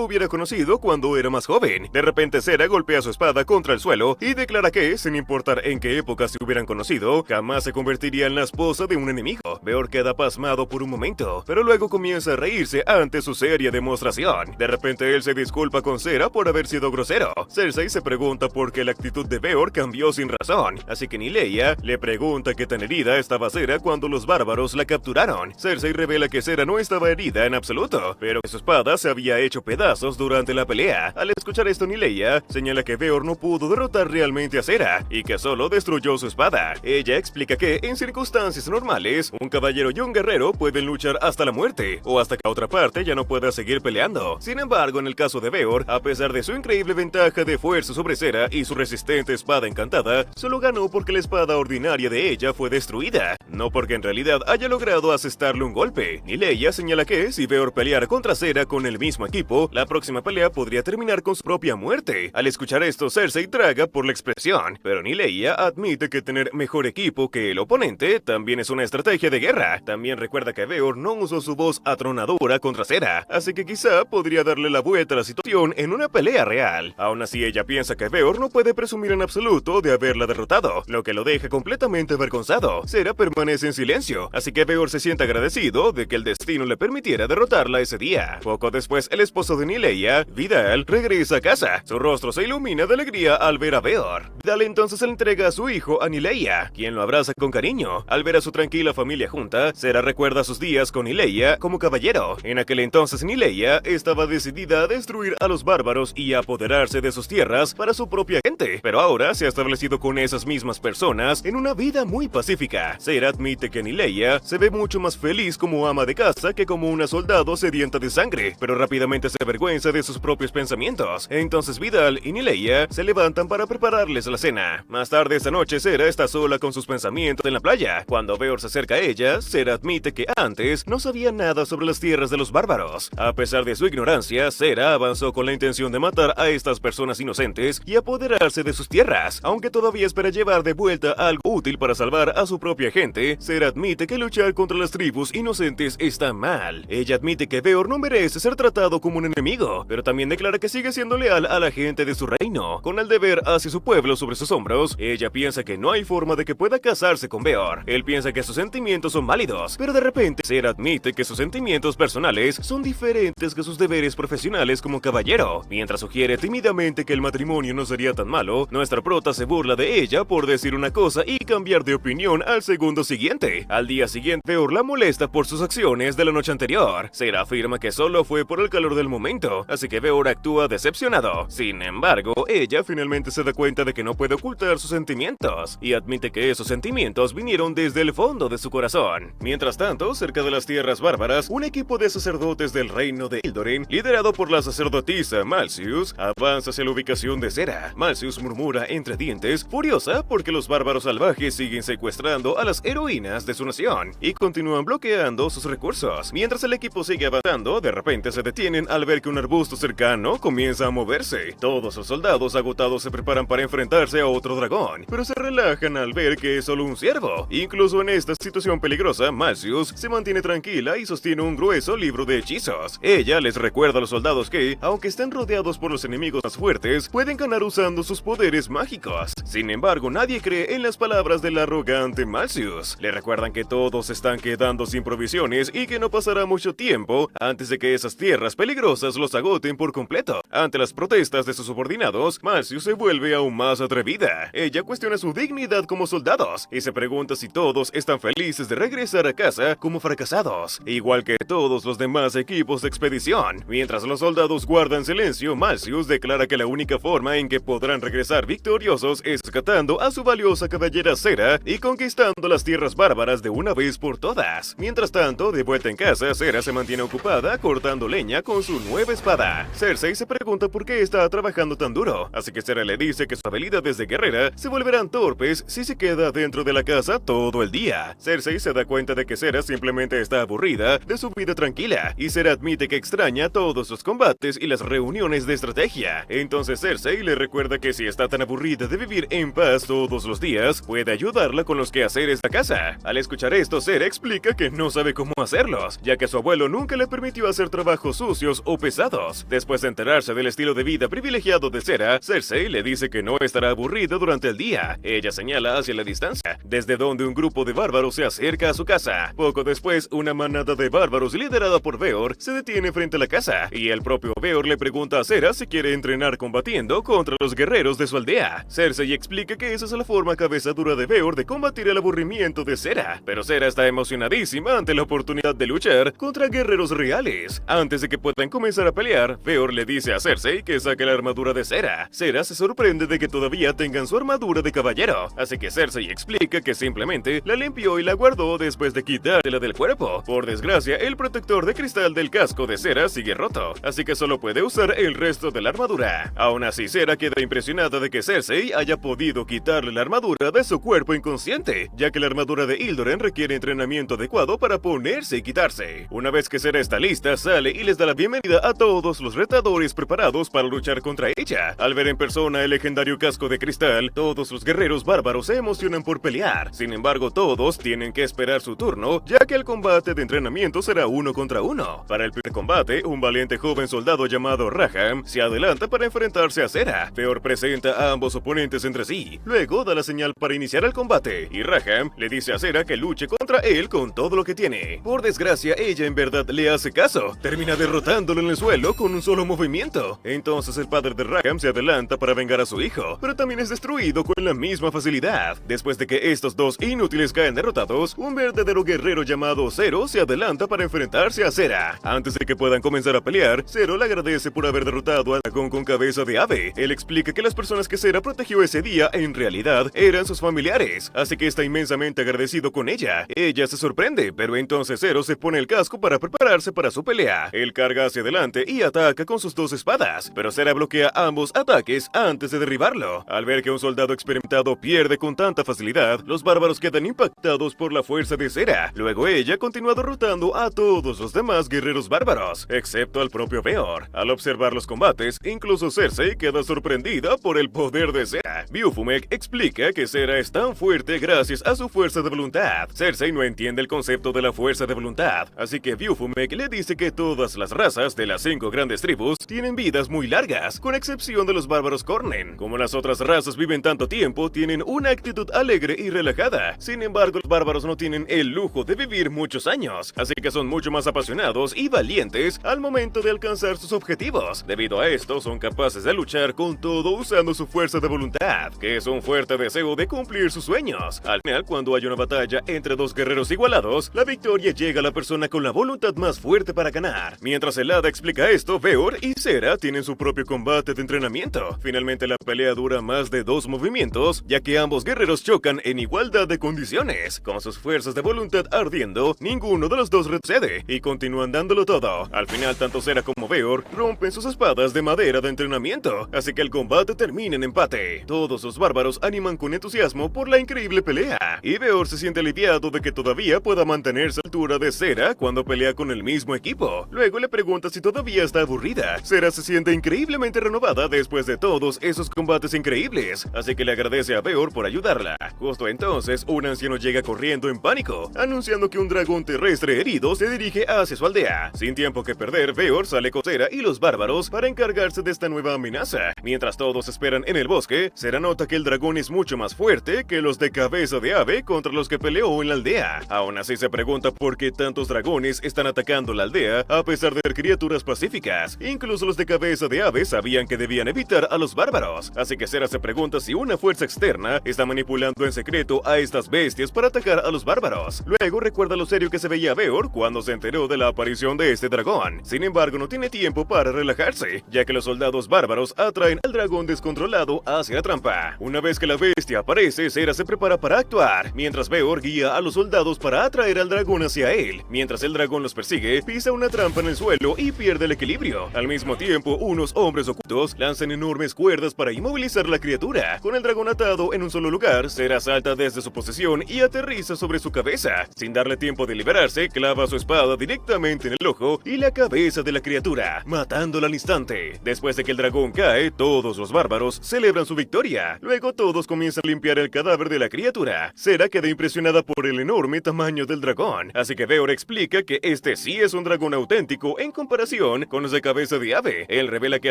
hubiera conocido cuando era más joven. De repente Sera golpea su espada contra el suelo y declara que, sin importar en qué época se hubieran conocido, jamás se convertiría en la esposa de un enemigo. Beor queda pasmado por un momento, pero luego comienza a reírse ante su seria demostración. De repente él se disculpa con Sera por haber sido grosero. Cersei se pregunta por qué la actitud de Beor cambió sin razón, así que Nileia le pregunta qué tan herida estaba Sera cuando los bárbaros la capturaron. Cersei revela que Sera no estaba herida en absoluto, pero que su espada se había hecho pedazos durante la pelea. Al escuchar esto, Nileia señala que Beor no pudo derrotar realmente a Sera y que solo destruyó su espada. Ella explica que, en circunstancias normales, un caballero y un guerrero pueden luchar hasta la muerte, o hasta que la otra parte ya no pueda seguir peleando. Sin embargo, en el caso de Beor, a pesar de su increíble ventaja de fuerza sobre Sera y su resistente espada encantada, solo ganó porque la espada ordinaria de ella fue destruida, no porque en realidad haya logrado asestarle un golpe. Nileia señala que, si Beor peleara contra Sera con el mismo equipo, la próxima pelea podría terminar con su propia muerte. Al escuchar esto, Cersei traga por la expresión, pero Nileia admite que tener mejor equipo que el oponente también es una estrategia de guerra. También recuerda que Beor no usó su voz atronadora contra Sera, así que quizá podría darle la vuelta a la situación en una pelea real. Aún así, ella piensa que Beor no puede presumir en absoluto de haberla derrotado, lo que lo deja completamente avergonzado. Sera permanece en silencio, así que Beor se siente agradecido de que el destino le permitiera derrotarla ese día. Poco después, el esposo de Nileia, Vidal, regresa a casa. Su rostro se ilumina de alegría al ver a Beor. Vidal entonces le entrega a su hijo a Nileia, quien lo abraza con cariño. Al ver a su tranquila familia junta, Sera recuerda sus días con Nileia como caballero. En aquel entonces Nileia estaba decidida a destruir a los bárbaros y a apoderarse de sus tierras para su propia gente, pero ahora se ha establecido con esas mismas personas en una vida muy pacífica. Sera admite que Nileia se ve mucho más feliz como ama de casa que como una soldado sedienta de sangre, pero rápidamente se avergüenza de sus propios pensamientos. Entonces Vidal y Nileia se levantan para prepararles la cena. Más tarde esa noche, Sera está sola con sus pensamientos en la playa. Cuando Beor se acerca a ella, Sera admite que antes no sabía nada sobre las tierras de los bárbaros. A pesar de su ignorancia, Sera avanzó con la intención de matar a estas personas inocentes y apoderarse de sus tierras. Aunque todavía espera llevar de vuelta algo útil para salvar a su propia gente, Sera admite que luchar contra las tribus inocentes está mal. Ella admite que Beor no merece ser tratado como un enemigo, pero también declara que sigue siendo leal a la gente de su reino. Con el deber hacia su pueblo sobre sus hombros, ella piensa que no hay forma de que pueda casarse con Beor. Él piensa que sus sentimientos son válidos, pero de repente Sera admite que sus sentimientos personales son diferentes que sus deberes profesionales como caballero. Mientras sugiere tímidamente que el matrimonio no sería tan malo, nuestra prota se burla de ella por decir una cosa y cambiar de opinión al segundo siguiente. Al día siguiente, Beor la molesta por sus acciones de la noche anterior. Sera afirma que solo fue por el calor del momento, así que Beor actúa decepcionado. Sin embargo, ella finalmente se da cuenta de que no puede ocultar sus sentimientos y admite que esos sentimientos vinieron desde el fondo de su corazón. Mientras tanto, cerca de las tierras bárbaras, un equipo de sacerdotes del reino de Ildoren, liderado por la sacerdotisa Malleus, avanza hacia la ubicación de Sera. Malleus murmura entre dientes, furiosa porque los bárbaros salvajes siguen secuestrando a las heroínas de su nación y continúan bloqueando sus recursos. Mientras el equipo sigue avanzando, de repente se detienen al ver que un arbusto cercano comienza a moverse. Todos los soldados agotados se preparan para enfrentarse a otro dragón, pero se relajan al ver que es solo un ciervo. Incluso en esta situación peligrosa, Malleus se mantiene tranquila y sostiene un grueso libro de hechizos. Ella les recuerda a los soldados que, aunque estén rodeados por los enemigos más fuertes, pueden ganar usando sus poderes mágicos. Sin embargo, nadie cree en las palabras del arrogante Malleus. Le recuerdan que todos se están quedando sin provisiones y que no pasará mucho tiempo antes de que esas tierras peligrosas los agoten por completo. Ante las protestas de sus subordinados, Malleus se vuelve aún más atrevida. Ella cuestiona su dignidad como soldados y se pregunta si todos están felices de regresar a casa como fracasados, igual que todos los demás equipos de expedición. Mientras los soldados guardan silencio, Malleus declara que la única forma en que podrán regresar victoriosos es rescatando a su valiosa caballera Cera y conquistando las tierras bárbaras de una vez por todas. Mientras tanto, de vuelta en casa, Cera se mantiene ocupada cortando leña con su nueva espada. Cersei se pregunta por qué está trabajando tan duro, así que Cera le dice que sus habilidades de guerrera se volverán torpes si se queda dentro de la casa todo el día. Cersei se da cuenta de que Cera simplemente está aburrida de su vida tranquila, y Cera admite que extraña todos los combates y las reuniones de estrategia. Entonces Cersei le recuerda que si está tan aburrida de vivir en paz todos los días, puede ayudarla con los quehaceres de la casa. Al escuchar esto, Cera explica que no sabe cómo hacerlos, ya que su abuelo nunca le permitió hacer trabajos sucios o pesados. Después de enterarse del estilo de vida privilegiado de Cera, Cersei le dice que no estará aburrida durante el día. Ella señala hacia la distancia, desde donde un grupo de bárbaros se acerca a su casa. Poco después, una manada de bárbaros liderada por Beor se detiene frente a la casa, y el propio Beor le pregunta a Cera si quiere entrenar combatiendo contra los guerreros de su aldea. Cersei explica que esa es la forma cabeza dura de Beor de combatir el aburrimiento de Cera, pero Cera está emocionadísima ante la oportunidad de luchar contra guerreros reales. Antes de que puedan comenzar a pelear, Beor le dice a Cersei que saque la armadura de Cera. Cera se sorprende de que todavía tengan su armadura de caballero, así que Cersei explica que simplemente la limpió y la guardó después de quitársela del cuerpo. Por desgracia, el protector de cristal del casco de Cera sigue roto, así que solo puede usar el resto de la armadura. Aún así, Cera queda impresionada de que Cersei haya podido quitarle la armadura de su cuerpo inconsciente, ya que la armadura de Ildoren requiere entrenamiento adecuado para ponerse y quitarse. Una vez que Cera está lista, sale y les da la bienvenida a todos los retadores preparados para luchar contra ella. Al ver en persona el legendario casco de cristal, todos los guerreros bárbaros se emocionan por pelear. Sin embargo, todos tienen que esperar su turno, ya que el combate de entrenamiento será 1 contra 1. Para el primer combate, un valiente joven soldado llamado Raham se adelanta para enfrentarse a Cera. Beor presenta a ambos oponentes entre sí, luego da la señal para iniciar el combate, y Raham le dice a Cera que luche contra él con todo lo que tiene. Por desgracia, ella en verdad le hace caso, termina derrotándolo en el suelo con un solo movimiento. Entonces el padre de Raham se adelanta para vengar a su hijo, pero también es destruido con la misma facilidad. Después de que estos dos inútiles caen derrotados, un verdadero guerrero llamado Zero se adelanta para enfrentarse a Cera. Antes de que puedan comenzar a pelear, Zero le agradece por haber derrotado al dragón con cabeza de ave. Él explica que las personas que Cera protegió ese día en realidad eran sus familiares, así que está inmensamente agradecido con ella. Ella se sorprende, pero entonces Zero se pone el casco para prepararse para su pelea. Él carga hacia adelante y ataca con sus dos espadas, pero Cera bloquea ambos ataques antes de derribarlo. Al ver que un soldado experimentado pierde con tanta facilidad, los bárbaros quedan impactados por la fuerza de Cera. Luego ella continúa derrotando a todos los demás guerreros bárbaros, excepto al propio Beor. Al observar los combates, incluso Cersei queda sorprendida por el poder de Cera. Viufumek explica que Cera es tan fuerte gracias a su fuerza de voluntad. Cersei no entiende el concepto de la fuerza de voluntad, así que Viufumek le dice que todas las razas de las 5 grandes tribus tienen vidas muy largas, con excepción de los bárbaros Cornen. Como las otras razas viven tanto tiempo, tienen una actitud alegre y relajada. Sin embargo, los bárbaros no tienen el lujo de vivir muchos años, así que son mucho más apasionados y valientes al momento de alcanzar sus objetivos. Debido a esto, son capaces de luchar con todo usando su fuerza de voluntad, que es un fuerte deseo de cumplir sus sueños. Al final, cuando hay una batalla entre dos guerreros igualados, la victoria llega a la persona con la voluntad más fuerte para ganar. Mientras el hada explica esto, Beor y Cera tienen su propio combate de entrenamiento. Finalmente, la pelea dura más de 2 movimientos, ya que ambos guerreros chocan en igualdad de condiciones. Con sus fuerzas de voluntad ardiendo, ninguno de los dos retrocede y continúan dándolo todo. Al final, tanto Cera como Beor rompen sus espadas de madera de entrenamiento, así que el combate termina en empate. Todos los bárbaros animan con entusiasmo por la increíble pelea, y Beor se siente aliviado de que todavía pueda mantenerse a la altura de Cera cuando pelea con el mismo equipo. Luego le pregunta si todavía está aburrida. Cera se siente increíblemente renovada después de todos esos combates increíbles, así que le agradece a Beor por ayudarla. Justo entonces, un anciano llega corriendo en pánico, anunciando que un dragón terrestre herido se dirige hacia su aldea. Sin tiempo que perder, Beor sale con Cera y los bárbaros para encargarse de esta nueva amenaza. Mientras todos esperan en el bosque, Cera nota que el dragón es mucho más fuerte que los de cabeza de ave contra los que peleó en la aldea. Aún así se pregunta por qué tantos dragones están atacando la aldea a pesar de ser criaturas pacíficas. Incluso los de cabeza de ave sabían que debían evitar a los bárbaros, así que Cera se pregunta si una fuerza externa está manipulando en secreto a estas bestias para atacar a los bárbaros. Luego recuerda lo serio que se veía Beor cuando se enteró de la aparición de este dragón. Sin embargo, no tiene tiempo para relajarse, ya que los soldados bárbaros atraen al dragón descontrolado hacia la trampa. agua. Una vez que la bestia aparece, Sera se prepara para actuar, mientras Veor guía a los soldados para atraer al dragón hacia él. Mientras el dragón los persigue, pisa una trampa en el suelo y pierde el equilibrio. Al mismo tiempo, unos hombres ocultos lanzan enormes cuerdas para inmovilizar la criatura. Con el dragón atado en un solo lugar, Sera salta desde su posición y aterriza sobre su cabeza. Sin darle tiempo de liberarse, clava su espada directamente en el ojo y la cabeza de la criatura, matándola al instante. Después de que el dragón cae, todos los bárbaros celebran su victoria. Luego todos comienzan a limpiar el cadáver de la criatura. Sera queda impresionada por el enorme tamaño del dragón, así que Veor explica que este sí es un dragón auténtico en comparación con los de cabeza de ave. Él revela que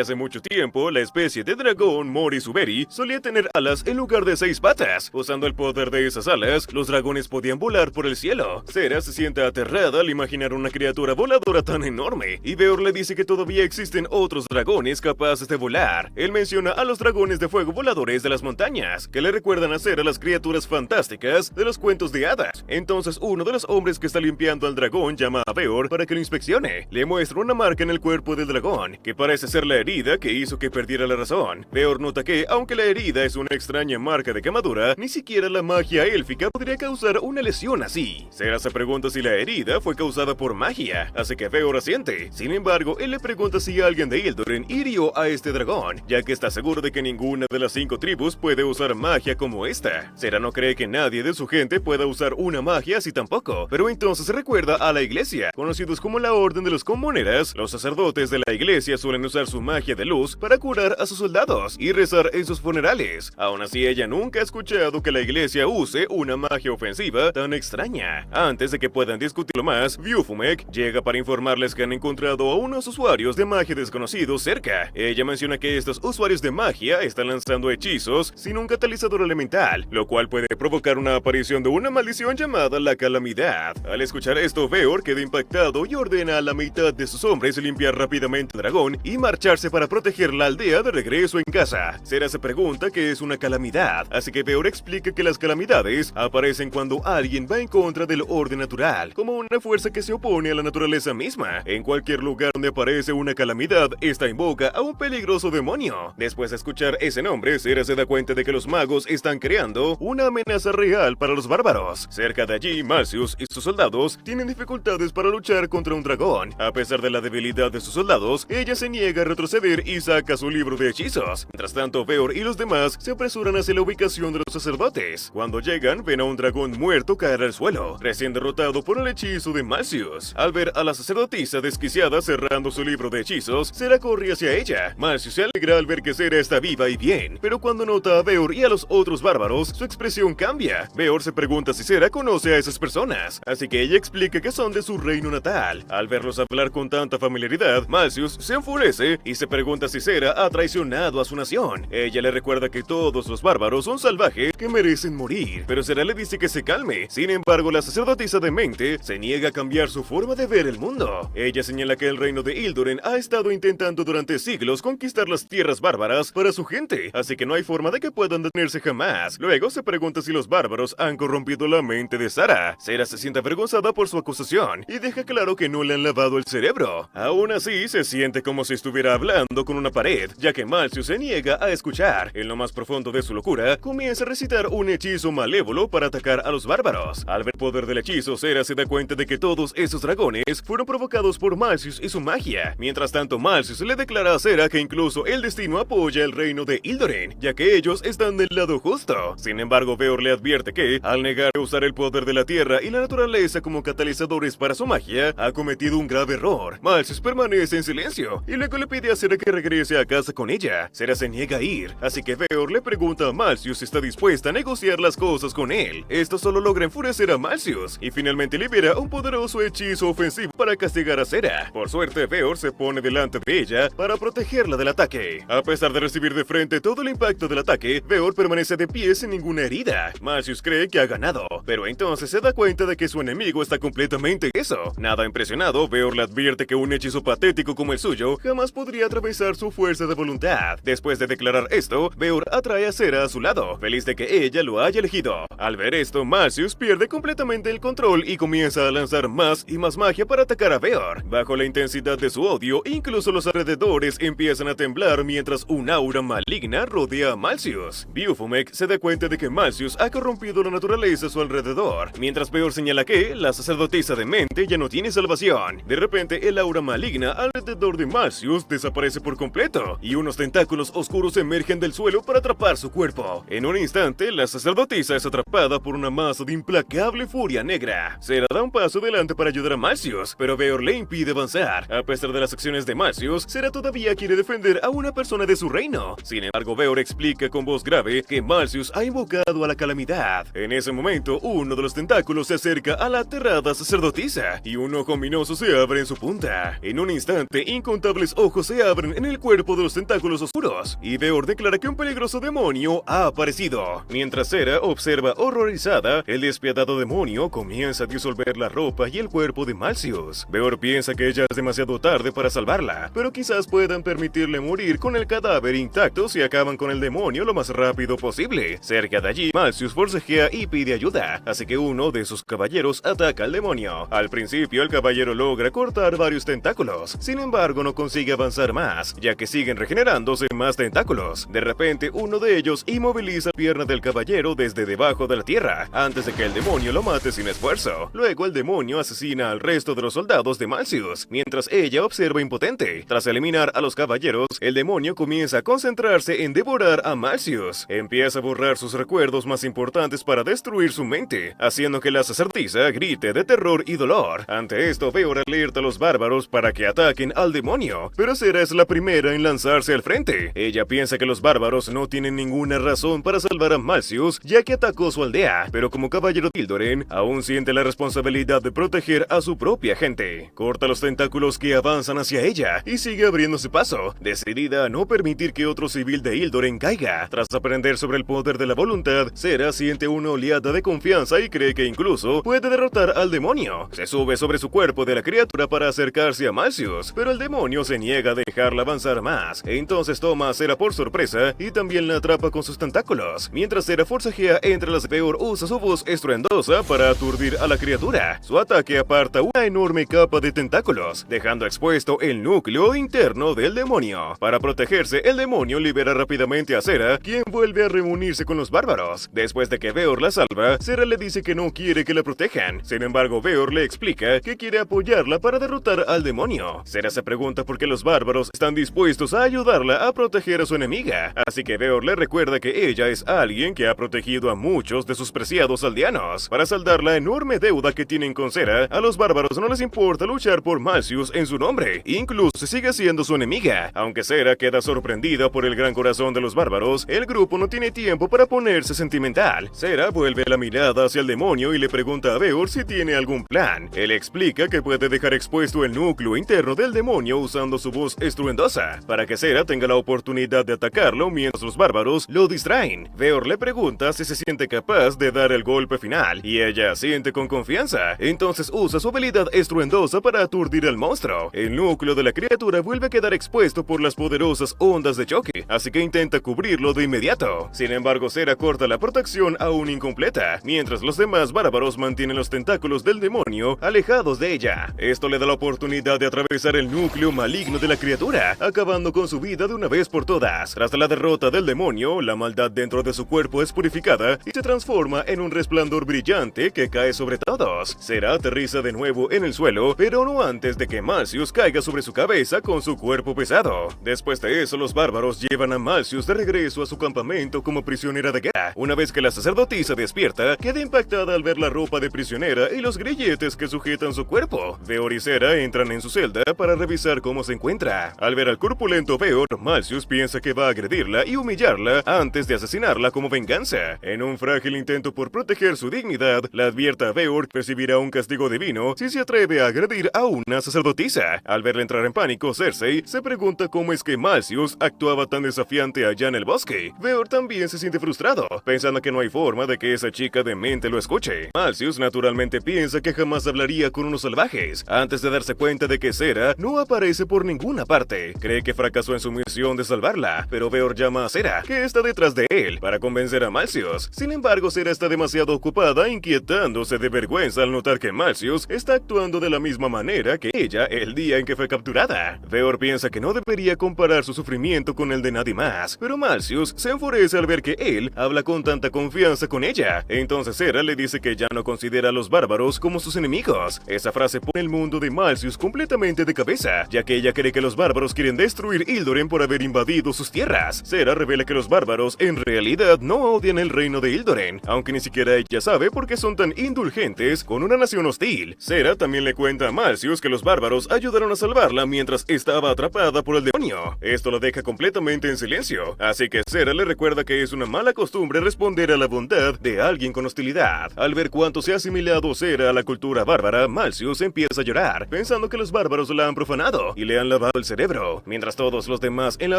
hace mucho tiempo la especie de dragón Mori-Suberi solía tener alas en lugar de 6 patas. Usando el poder de esas alas, los dragones podían volar por el cielo. Sera se siente aterrada al imaginar una criatura voladora tan enorme, y Veor le dice que todavía existen otros dragones capaces de volar. Él menciona a los dragones de fuego voladores de las montañas, que le recuerdan a Sera las criaturas fantásticas de los cuentos de hadas. Entonces uno de los hombres que está limpiando al dragón llama a Veor para que lo inspeccione. Le muestra una marca en el cuerpo del dragón, que parece ser la herida que hizo que perdiera la razón. Veor nota que, aunque la herida es una extraña marca de quemadura, ni siquiera la magia élfica podría causar una lesión así. Sera se pregunta si la herida fue causada por magia, así que Veor asiente. Sin embargo, él le pregunta si alguien de Ildoren hirió a este dragón, ya que está seguro de que ninguna de las 5 tribus puede usar magia como esta. Sera no cree que nadie de su gente pueda usar una magia así tampoco, pero entonces recuerda a la iglesia, conocidos como la Orden de los Comuneras. Los sacerdotes de la iglesia suelen usar su magia de luz para curar a sus soldados y rezar en sus funerales. Aún así, ella nunca ha escuchado que la iglesia use una magia ofensiva tan extraña. Antes de que puedan discutirlo más, Viufumek llega para informarles que han encontrado a unos usuarios de magia desconocidos cerca. Ella menciona que estos usuarios de magia están lanzando hechizos sin un catalizador elemental, lo cual puede provocar una aparición de una maldición llamada la calamidad. Al escuchar esto, Veor queda impactado y ordena a la mitad de sus hombres limpiar rápidamente al dragón y marcharse para proteger la aldea de regreso en casa. Sera se pregunta qué es una calamidad, así que Veor explica que las calamidades aparecen cuando alguien va en contra del orden natural, como una fuerza que se opone a la naturaleza misma. En cualquier lugar donde aparece una calamidad, esta invoca a un peligroso demonio. Después de escuchar ese nombre, Sera se da cuenta de que los magos están creando una amenaza real para los bárbaros. Cerca de allí, Malcius y sus soldados tienen dificultades para luchar contra un dragón. A pesar de la debilidad de sus soldados, ella se niega a retroceder y saca su libro de hechizos. Mientras tanto, Veor y los demás se apresuran hacia la ubicación de los sacerdotes. Cuando llegan, ven a un dragón muerto caer al suelo, recién derrotado por el hechizo de Malcius. Al ver a la sacerdotisa desquiciada cerrando su libro de hechizos, Sera corre hacia ella. Malcius se alegra al ver que Sera está viva y bien, pero cuando nota a Veor y a los otros bárbaros, su expresión cambia. Veor se pregunta si Sera conoce a esas personas, así que ella explica que son de su reino natal. Al verlos hablar con tanta familiaridad, Malcius se enfurece y se pregunta si Sera ha traicionado a su nación. Ella le recuerda que todos los bárbaros son salvajes que merecen morir, pero Sera le dice que se calme. Sin embargo, la sacerdotisa demente se niega a cambiar su forma de ver el mundo. Ella señala que el reino de Ildoren ha estado intentando durante siglos conquistar las tierras bárbaras para su gente, así que no hay forma de que puedan detenerse jamás. Luego se pregunta si los bárbaros han corrompido la mente de Sara. Sera se siente avergonzada por su acusación y deja claro que no le han lavado el cerebro. Aún así, se siente como si estuviera hablando con una pared, ya que Malcius se niega a escuchar. En lo más profundo de su locura, comienza a recitar un hechizo malévolo para atacar a los bárbaros. Al ver el poder del hechizo, Sera se da cuenta de que todos esos dragones fueron provocados por Malcius y su magia. Mientras tanto, Malcius le declara a Sera que incluso el destino apoya el reino de Ildoren, ya que ellos están del lado justo. Sin embargo, Veor le advierte que, al negar a usar el poder de la tierra y la naturaleza como catalizadores para su magia, ha cometido un grave error. Malcius permanece en silencio y luego le pide a Sera que regrese a casa con ella. Sera se niega a ir, así que Veor le pregunta a Malcius si está dispuesta a negociar las cosas con él. Esto solo logra enfurecer a Malcius y finalmente libera un poderoso hechizo ofensivo para castigar a Sera. Por suerte, Veor se pone delante de ella para protegerla del ataque. A pesar de recibir de frente todo el impacto del ataque, Veor permanece de pie sin ninguna herida. Malcius cree que ha ganado, pero entonces se da cuenta de que su enemigo está completamente eso. Nada impresionado, Veor le advierte que un hechizo patético como el suyo jamás podría atravesar su fuerza de voluntad. Después de declarar esto, Veor atrae a Sera a su lado, feliz de que ella lo haya elegido. Al ver esto, Malcius pierde completamente el control y comienza a lanzar más y más magia para atacar a Veor. Bajo la intensidad de su odio, incluso los alrededores empiezan a temblar mientras un aura maligna rodea a Malcius. Baphomet se da cuenta de que Malcius ha corrompido la naturaleza a su alrededor, mientras Veor señala que la sacerdotisa demente ya no tiene salvación. De repente, el aura maligna alrededor de Malcius desaparece por completo, y unos tentáculos oscuros emergen del suelo para atrapar su cuerpo. En un instante, la sacerdotisa es atrapada por una masa de implacable furia negra. Sera da un paso adelante para ayudar a Malcius, pero Veor le impide avanzar. A pesar de las acciones de Malcius, Sera todavía quiere defender a una persona de su reino. Sin embargo, Veor explica con voz grave que Malcius ha invocado a la calamidad. En ese momento, uno de los tentáculos se acerca a la aterrada sacerdotisa, y un ojo ominoso se abre en su punta. En un instante, incontables ojos se abren en el cuerpo de los tentáculos oscuros, y Veor declara que un peligroso demonio ha aparecido. Mientras Sera observa horrorizada, el despiadado demonio comienza a disolver la ropa y el cuerpo de Malcius. Veor piensa que ya es demasiado tarde para salvarla, pero quizás puedan permitirle morir con el cadáver intacto si acaban con el demonio lo más rápido posible. Cerca de allí, Malcius forcejea y pide ayuda, así que uno de sus caballeros ataca al demonio. Al principio, el caballero logra cortar varios tentáculos, sin embargo no consigue avanzar más, ya que siguen regenerándose más tentáculos. De repente, uno de ellos inmoviliza la pierna del caballero desde debajo de la tierra, antes de que el demonio lo mate sin esfuerzo. Luego el demonio asesina al resto de los soldados de Malcius, mientras ella observa impotente. Tras eliminar a los caballeros, el demonio comienza a concentrarse en devorar a Malcius. Empieza a borrar sus recuerdos más importantes para destruir su mente, haciendo que la sacerdotisa grite de terror y dolor. Ante esto, Veor alerta a los bárbaros para que ataquen al demonio, pero Sera es la primera en lanzarse al frente. Ella piensa que los bárbaros no tienen ninguna razón para salvar a Malcius, ya que atacó su aldea, pero como caballero de Hildoren, aún siente la responsabilidad de proteger a su propia gente. Corta los tentáculos que avanzan hacia ella y sigue abriéndose paso, decidida a no permitir que otro civil de Hildoren caiga. Tras aprender sobre el poder de la voluntad, Sera siente una oleada de confianza y cree que incluso puede derrotar al demonio. Se sube sobre su cuerpo de la criatura para acercarse a Malcius, pero el demonio se niega a dejarla avanzar más. Entonces toma a Sera por sorpresa y también la atrapa con sus tentáculos. Mientras Sera forcejea entre las, Veor usa su voz estruendosa para aturdir a la criatura. Su ataque aparta una enorme capa de tentáculos, dejando expuesto el núcleo interno del demonio. Para protegerse, el demonio libera rápidamente a Sera, quien vuelve a reunirse con los bárbaros. Después de que Veor la salva, Sera le dice que no quiere que la protejan. Sin embargo, Veor le explica que quiere apoyarla para derrotar al demonio. Sera se pregunta por qué los bárbaros están dispuestos a ayudarla a proteger a su enemiga, así que Veor le recuerda que ella es alguien que ha protegido a muchos de sus preciados aldeanos. Para saldar la enorme deuda que tienen con Sera, a los bárbaros no les importa luchar por Malcius en su nombre, incluso sigue siendo su enemiga. Aunque Sera queda sorprendida por el gran corazón de los bárbaros, el grupo no tiene tiempo para ponerse sentimental. Sera vuelve la mirada hacia el demonio y le pregunta a Veor si tiene algún plan. Él explica que puede dejar expuesto el núcleo interno del demonio usando su voz estruendosa, para que Sera tenga la oportunidad de atacarlo mientras los bárbaros lo distraen. Veor le pregunta si se siente capaz de dar el golpe final, y ella siente con confianza. Entonces usa su habilidad estruendosa para aturdir al monstruo. El núcleo de la criatura vuelve a quedar expuesto por las poderosas ondas de choque, así que intenta cubrirlo de inmediato. Sin embargo, Sera corta la protección aún incompleta, mientras los demás bárbaros mantienen los tentáculos del demonio alejados de ella. Esto le da la oportunidad de atravesar el núcleo maligno de la criatura, acabando con su vida de una vez por todas. Tras la derrota del demonio, la maldad dentro de su cuerpo es purificada y se transforma en un resplandor brillante que cae sobre todos. Sera aterriza de nuevo en el suelo, pero no antes de que Malcius caiga sobre su cabeza con su cuerpo pesado. Después de eso, los bárbaros llevan a Malcius de regreso a su campamento como prisionera de guerra. Una vez que la sacerdotisa despierta, queda impactada al ver la ropa de prisionera y los grilletes que sujetan su cuerpo. Veor y Sera entran en su celda para revisar cómo se encuentra. Al ver al corpulento Veor, Malcius piensa que va a agredirla y humillarla antes de asesinarla como venganza. En un frágil intento por proteger su dignidad, la advierte a Veor que recibirá un castigo divino si se atreve a agredir a una sacerdotisa. Al verla entrar en pánico, Cersei se pregunta cómo es que Malcius actuaba tan desafiante allá en el bosque. Veor también se siente frustrado, pensando que no hay forma de que esa chica demente lo escuche. Malcius naturalmente piensa que jamás hablaría con unos salvajes, antes de darse cuenta de que Sera no aparece por ninguna parte. Cree que fracasó en su misión de salvarla, pero Veor llama a Sera, que está detrás de él, para convencer a Malcius. Sin embargo, Sera está demasiado ocupada inquietándose de vergüenza al notar que Malcius está actuando de la misma manera que ella el día en que fue capturada. Veor piensa que no debería comparar su sufrimiento con el de nadie más, pero pero Malcius se enfurece al ver que él habla con tanta confianza con ella. Entonces Sera le dice que ya no considera a los bárbaros como sus enemigos. Esa frase pone el mundo de Malcius completamente de cabeza, ya que ella cree que los bárbaros quieren destruir Ildoren por haber invadido sus tierras. Sera revela que los bárbaros en realidad no odian el reino de Ildoren, aunque ni siquiera ella sabe por qué son tan indulgentes con una nación hostil. Sera también le cuenta a Malcius que los bárbaros ayudaron a salvarla mientras estaba atrapada por el demonio. Esto lo deja completamente en silencio, así que Sera le recuerda que es una mala costumbre responder a la bondad de alguien con hostilidad. Al ver cuánto se ha asimilado Sera a la cultura bárbara, Malcius empieza a llorar, pensando que los bárbaros la han profanado y le han lavado el cerebro. Mientras todos los demás en la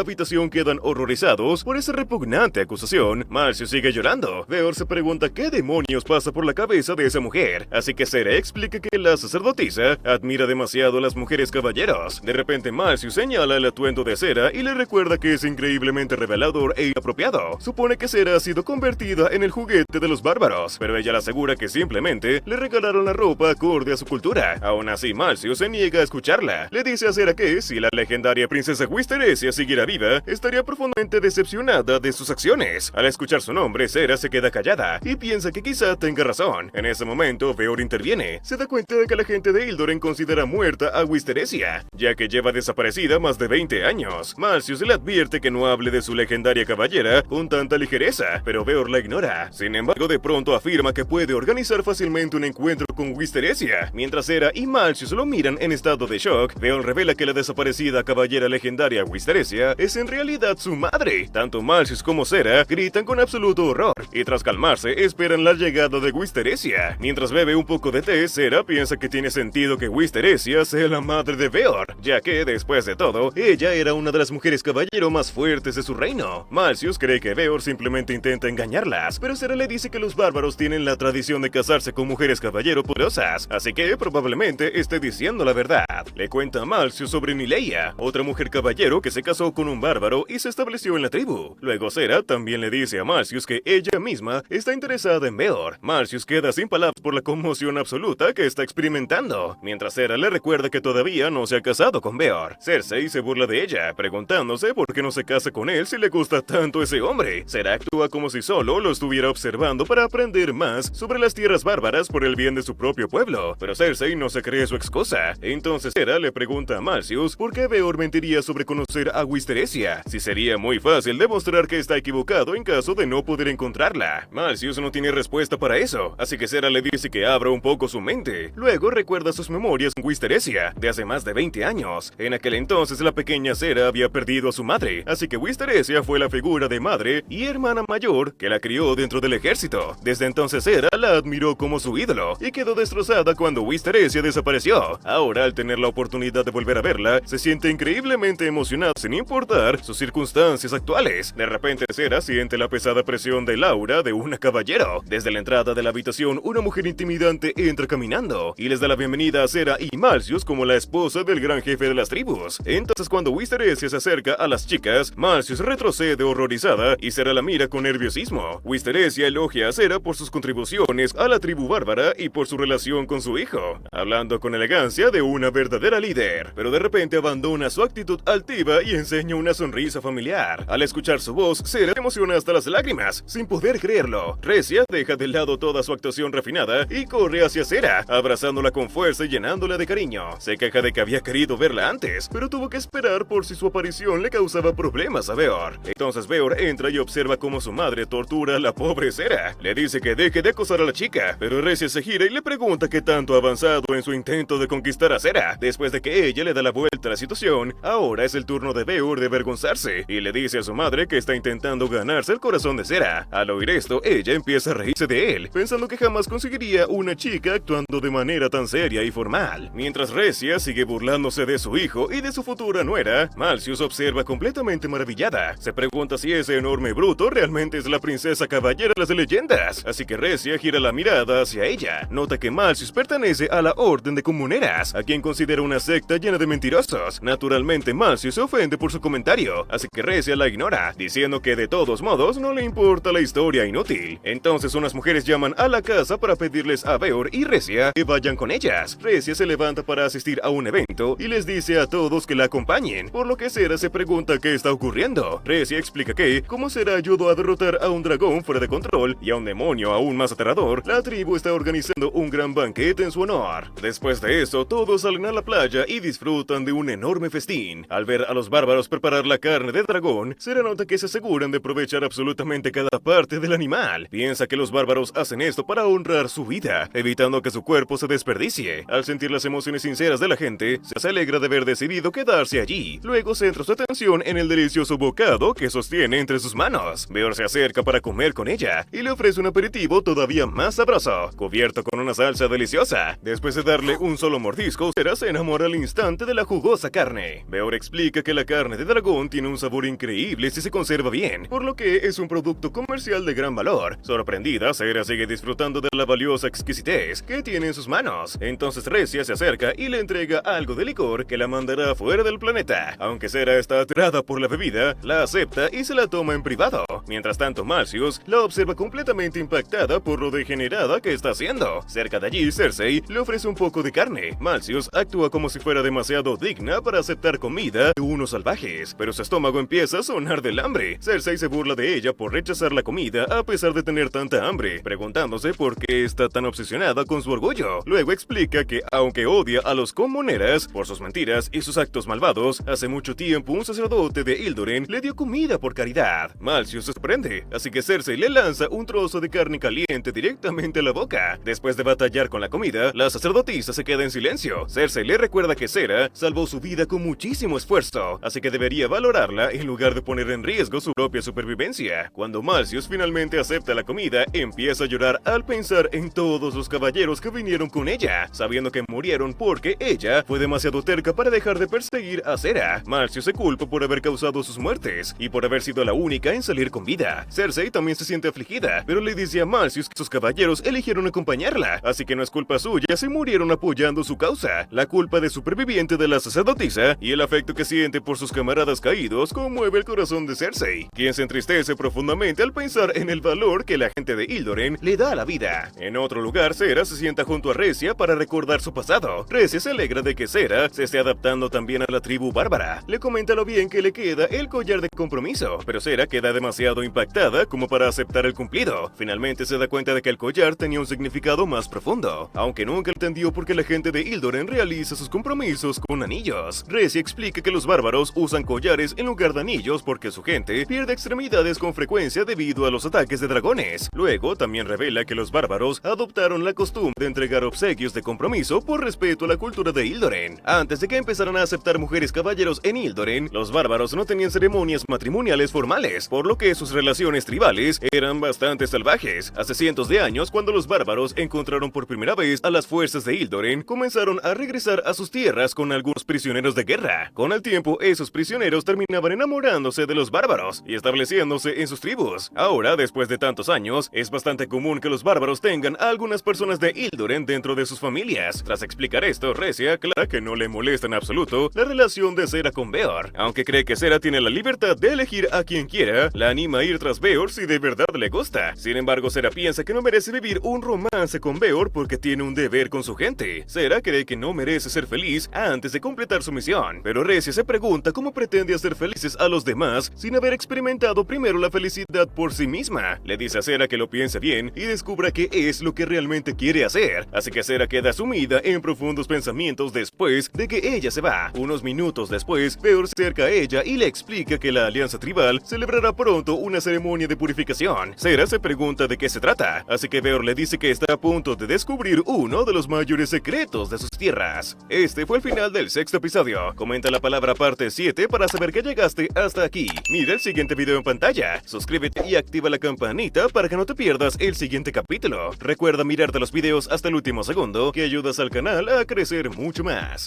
habitación quedan horrorizados por esa repugnante acusación, Malcius sigue llorando. Veor se pregunta qué demonios pasa por la cabeza de esa mujer, así que Sera explica que la sacerdotisa admira demasiado a las mujeres caballeros. De repente Malcius señala el atuendo de Sera y le recuerda que es increíblemente revelador e inapropiado. Supone que Sera ha sido convertida en el juguete de los bárbaros, pero ella le asegura que simplemente le regalaron la ropa acorde a su cultura. Aún así, Malcius se niega a escucharla. Le dice a Sera que si la legendaria princesa Wisteresia siguiera viva, estaría profundamente decepcionada de sus acciones. Al escuchar su nombre, Sera se queda callada y piensa que quizá tenga razón. En ese momento, Veor interviene. Se da cuenta de que la gente de Ildoren considera muerta a Wisteresia, ya que lleva desaparecida más de 20 años. Malcius le advierte que no hable de su legendaria caballera con tanta ligereza, pero Veor la ignora. Sin embargo, de pronto afirma que puede organizar fácilmente un encuentro con Wisteresia. Mientras Sera y Malcius lo miran en estado de shock, Veor revela que la desaparecida caballera legendaria Wisteresia es en realidad su madre. Tanto Malcius como Sera gritan con absoluto horror, y tras calmarse, esperan la llegada de Wisteresia. Mientras bebe un poco de té, Sera piensa que tiene sentido que Wisteresia sea la madre de Veor, ya que, después de todo, ella era una de las mujeres caballero más fuertes de su reino. Malcius cree que Veor simplemente intenta engañarlas, pero Sera le dice que los bárbaros tienen la tradición de casarse con mujeres caballero poderosas, así que probablemente esté diciendo la verdad. Le cuenta a Malcius sobre Nileia, otra mujer caballero que se casó con un bárbaro y se estableció en la tribu. Luego Sera también le dice a Malcius que ella misma está interesada en Veor. Malcius queda sin palabras por la conmoción absoluta que está experimentando, mientras Sera le recuerda que todavía no se ha casado con Veor. Cersei se burla de ella, preguntándose por qué no se casa con él si le gusta tanto ese hombre. Sera actúa como si solo lo estuviera observando para aprender más sobre las tierras bárbaras por el bien de su propio pueblo, pero Cersei no se cree su excusa. Entonces Sera le pregunta a Malcius por qué Veor mentiría sobre conocer a Wisteresia, si sería muy fácil demostrar que está equivocado en caso de no poder encontrarla. Malcius no tiene respuesta para eso, así que Sera le dice que abra un poco su mente. Luego recuerda sus memorias con Wisteresia de hace más de 20 años. En aquel entonces la pequeña Sera había perdido a su madre, así que Wisteresia fue la figura de madre y hermana mayor que la crió dentro del ejército. Desde entonces Sera la admiró como su ídolo y quedó destrozada cuando Wisteresia desapareció. Ahora, al tener la oportunidad de volver a verla, se siente increíblemente emocionada sin importar sus circunstancias actuales. De repente Sera siente la pesada presión del aura de una caballero. Desde la entrada de la habitación, una mujer intimidante entra caminando y les da la bienvenida a Sera y Malcius como la esposa del gran jefe de las tribus. Entonces, cuando Wisteresia se acerca a las chicas, Malcius retrocede horrorizada y Sera la mira con nerviosismo. Wisteresia elogia a Sera por sus contribuciones a la tribu bárbara y por su relación con su hijo, hablando con elegancia de una verdadera líder, pero de repente abandona su actitud altiva y enseña una sonrisa familiar. Al escuchar su voz, Sera se emociona hasta las lágrimas, sin poder creerlo. Recia deja de lado toda su actuación refinada y corre hacia Sera, abrazándola con fuerza y llenándola de cariño. Se queja de que había querido verla antes, pero tuvo que esperar por si su aparición le causaba problemas a Veor. Entonces Veor entra y observa cómo su madre tortura a la pobre Sera. Le dice que deje de acosar a la chica, pero Recia se gira y le pregunta qué tanto ha avanzado en su intento de conquistar a Sera. Después de que ella le da la vuelta a la situación, ahora es el turno de Veor de avergonzarse y le dice a su madre que está intentando ganarse el corazón de Sera. Al oír esto, ella empieza a reírse de él, pensando que jamás conseguiría una chica actuando de manera tan seria y formal. Mientras Recia sigue burlándose de su hijo y de su futura nuera, Malcius observa completamente maravillada. Se pregunta si ese enorme bruto realmente es la princesa caballera de las leyendas, así que Recia gira la mirada hacia ella. Nota que Malcius pertenece a la Orden de Comuneras, a quien considera una secta llena de mentirosos. Naturalmente, Malcius se ofende por su comentario, así que Recia la ignora, diciendo que de todos modos no le importa la historia inútil. Entonces unas mujeres llaman a la casa para pedirles a Veor y Recia que vayan con ellas. Recia se levanta para asistir a un evento y les dice a todos que la acompañen, por lo que Sera se pregunta qué está ocurriendo. Recia explica que, como Sera ayudó a derrotar a un dragón fuera de control y a un demonio aún más aterrador, la tribu está organizando un gran banquete en su honor. Después de eso, todos salen a la playa y disfrutan de un enorme festín. Al ver a los bárbaros preparar la carne de dragón, Sera nota que se aseguran de aprovechar absolutamente cada parte del animal. Piensa que los bárbaros hacen esto para honrar su vida, evitando que su cuerpo se desperdicie. Al sentir las emociones sinceras de la gente, se alegra de haber decidido quedarse allí. Luego centra su atención en el delicioso bocado que sostiene entre sus manos. Beor se acerca para comer con ella y le ofrece un aperitivo todavía más sabroso, cubierto con una salsa deliciosa. Después de darle un solo mordisco, Sera se enamora al instante de la jugosa carne. Beor explica que la carne de dragón tiene un sabor increíble si se conserva bien, por lo que es un producto comercial de gran valor. Sorprendida, Sera sigue disfrutando de la valiosa exquisitez que tiene en sus manos. Entonces Recia se acerca y le entrega algo de licor que la mandará fuera del planeta. Aunque Sera está aterrada por la bebida, la acepta y se la toma en privado. Mientras tanto, Malcius la observa completamente impactada por lo degenerada que está haciendo. Cerca de allí, Cersei le ofrece un poco de carne. Malcius actúa como si fuera demasiado digna para aceptar comida de unos salvajes, pero su estómago empieza a sonar del hambre. Cersei se burla de ella por rechazar la comida a pesar de tener tanta hambre, preguntándose por qué está tan obsesionada con su orgullo. Luego explica que, aunque odia a los comuneras por sus mentiras y sus actos malvados, hace mucho tiempo un sacerdote de Ildoren le dio comida por caridad. Malcius se sorprende, así que Cersei le lanza un trozo de carne caliente directamente a la boca. Después de batallar con la comida, la sacerdotisa se queda en silencio. Cersei le recuerda que Sera salvó su vida con muchísimo esfuerzo, así que debería valorarla en lugar de poner en riesgo su propia supervivencia. Cuando Malcius finalmente acepta la comida, empieza a llorar al pensar en todos los caballeros que vinieron con ella, sabiendo que murieron porque ella fue demasiado terca para dejar de perseguir a Sera. Malcius se culpa por haber causado sus muertes y por haber sido la única en salir con vida. Cersei también se siente afligida, pero le dice a Malcius que sus caballeros eligieron acompañarla, así que no es culpa suya si murieron apoyando su causa. La culpa de superviviente de la sacerdotisa y el afecto que siente por sus camaradas caídos conmueve el corazón de Cersei, quien se entristece profundamente al pensar en el valor que la gente de Ildoren le da a la vida. En otro lugar, Sera se sienta junto a Recia para recordar su pasado. Recia se alegra de que Sera se esté adaptando también a la tribu bárbara. Le comenta lo bien que le queda el collar de compromiso, pero Sera queda demasiado impactada como para aceptar el cumplido. Finalmente se da cuenta de que el collar tenía un significado más profundo, aunque nunca entendió por qué la gente de Ildoren realiza sus compromisos con anillos. Recia explica que los bárbaros usan collares en lugar de anillos porque su gente pierde extremidades con frecuencia debido a los ataques de dragones. Luego también revela que los bárbaros adoptaron la costumbre de entregar obsequios de compromiso por respeto a la cultura de Ildoren. Antes de que empezaran a aceptar mujeres caballeros en Ildoren, los bárbaros no tenían ceremonias matrimoniales formales, por lo que sus relaciones tribales eran bastante salvajes. Hace cientos de años, cuando los bárbaros encontraron por primera vez a las fuerzas de Ildoren, comenzaron a regresar a sus tierras con algunos prisioneros de guerra. Con el tiempo, esos prisioneros terminaban enamorándose de los bárbaros y estableciéndose en sus tribus. Ahora, después de tantos años, es bastante común que los bárbaros tengan a algunas personas de Ildoren dentro de sus familias. Tras explicar esto, Recia aclara que no le molesta en absoluto la relación de Sera con Beor. Aunque cree que Sera tiene la libertad de elegir a quien quiera, la anima a ir tras Beor si de verdad le gusta. Sin embargo, Sera piensa que no merece vivir un romance con Beor porque tiene un deber con su gente. Sera cree que no merece ser feliz antes de completar su misión, pero Recia se pregunta cómo pretende hacer felices a los demás sin haber experimentado primero la felicidad por sí misma. Le dice a Sera que lo piense bien y descubra qué es lo que realmente quiere hacer, así que Sera queda sumida en profundos pensamientos después de que ella se va. Unos minutos después, Beor se acerca a ella y le explica que la alianza tribal celebrará pronto una ceremonia de purificación. Sera se pregunta de qué se trata, así que Beor le dice que está a punto de descubrir uno de los mayores secretos de sus tierras. Este fue el final del sexto episodio. Comenta la palabra parte 7 para saber que llegaste hasta aquí. Mira el siguiente video en pantalla, suscríbete y activa la campanita para que no te pierdas el siguiente capítulo. Recuerda mirarte los videos hasta el último segundo, que ayudas al canal a crecer mucho más.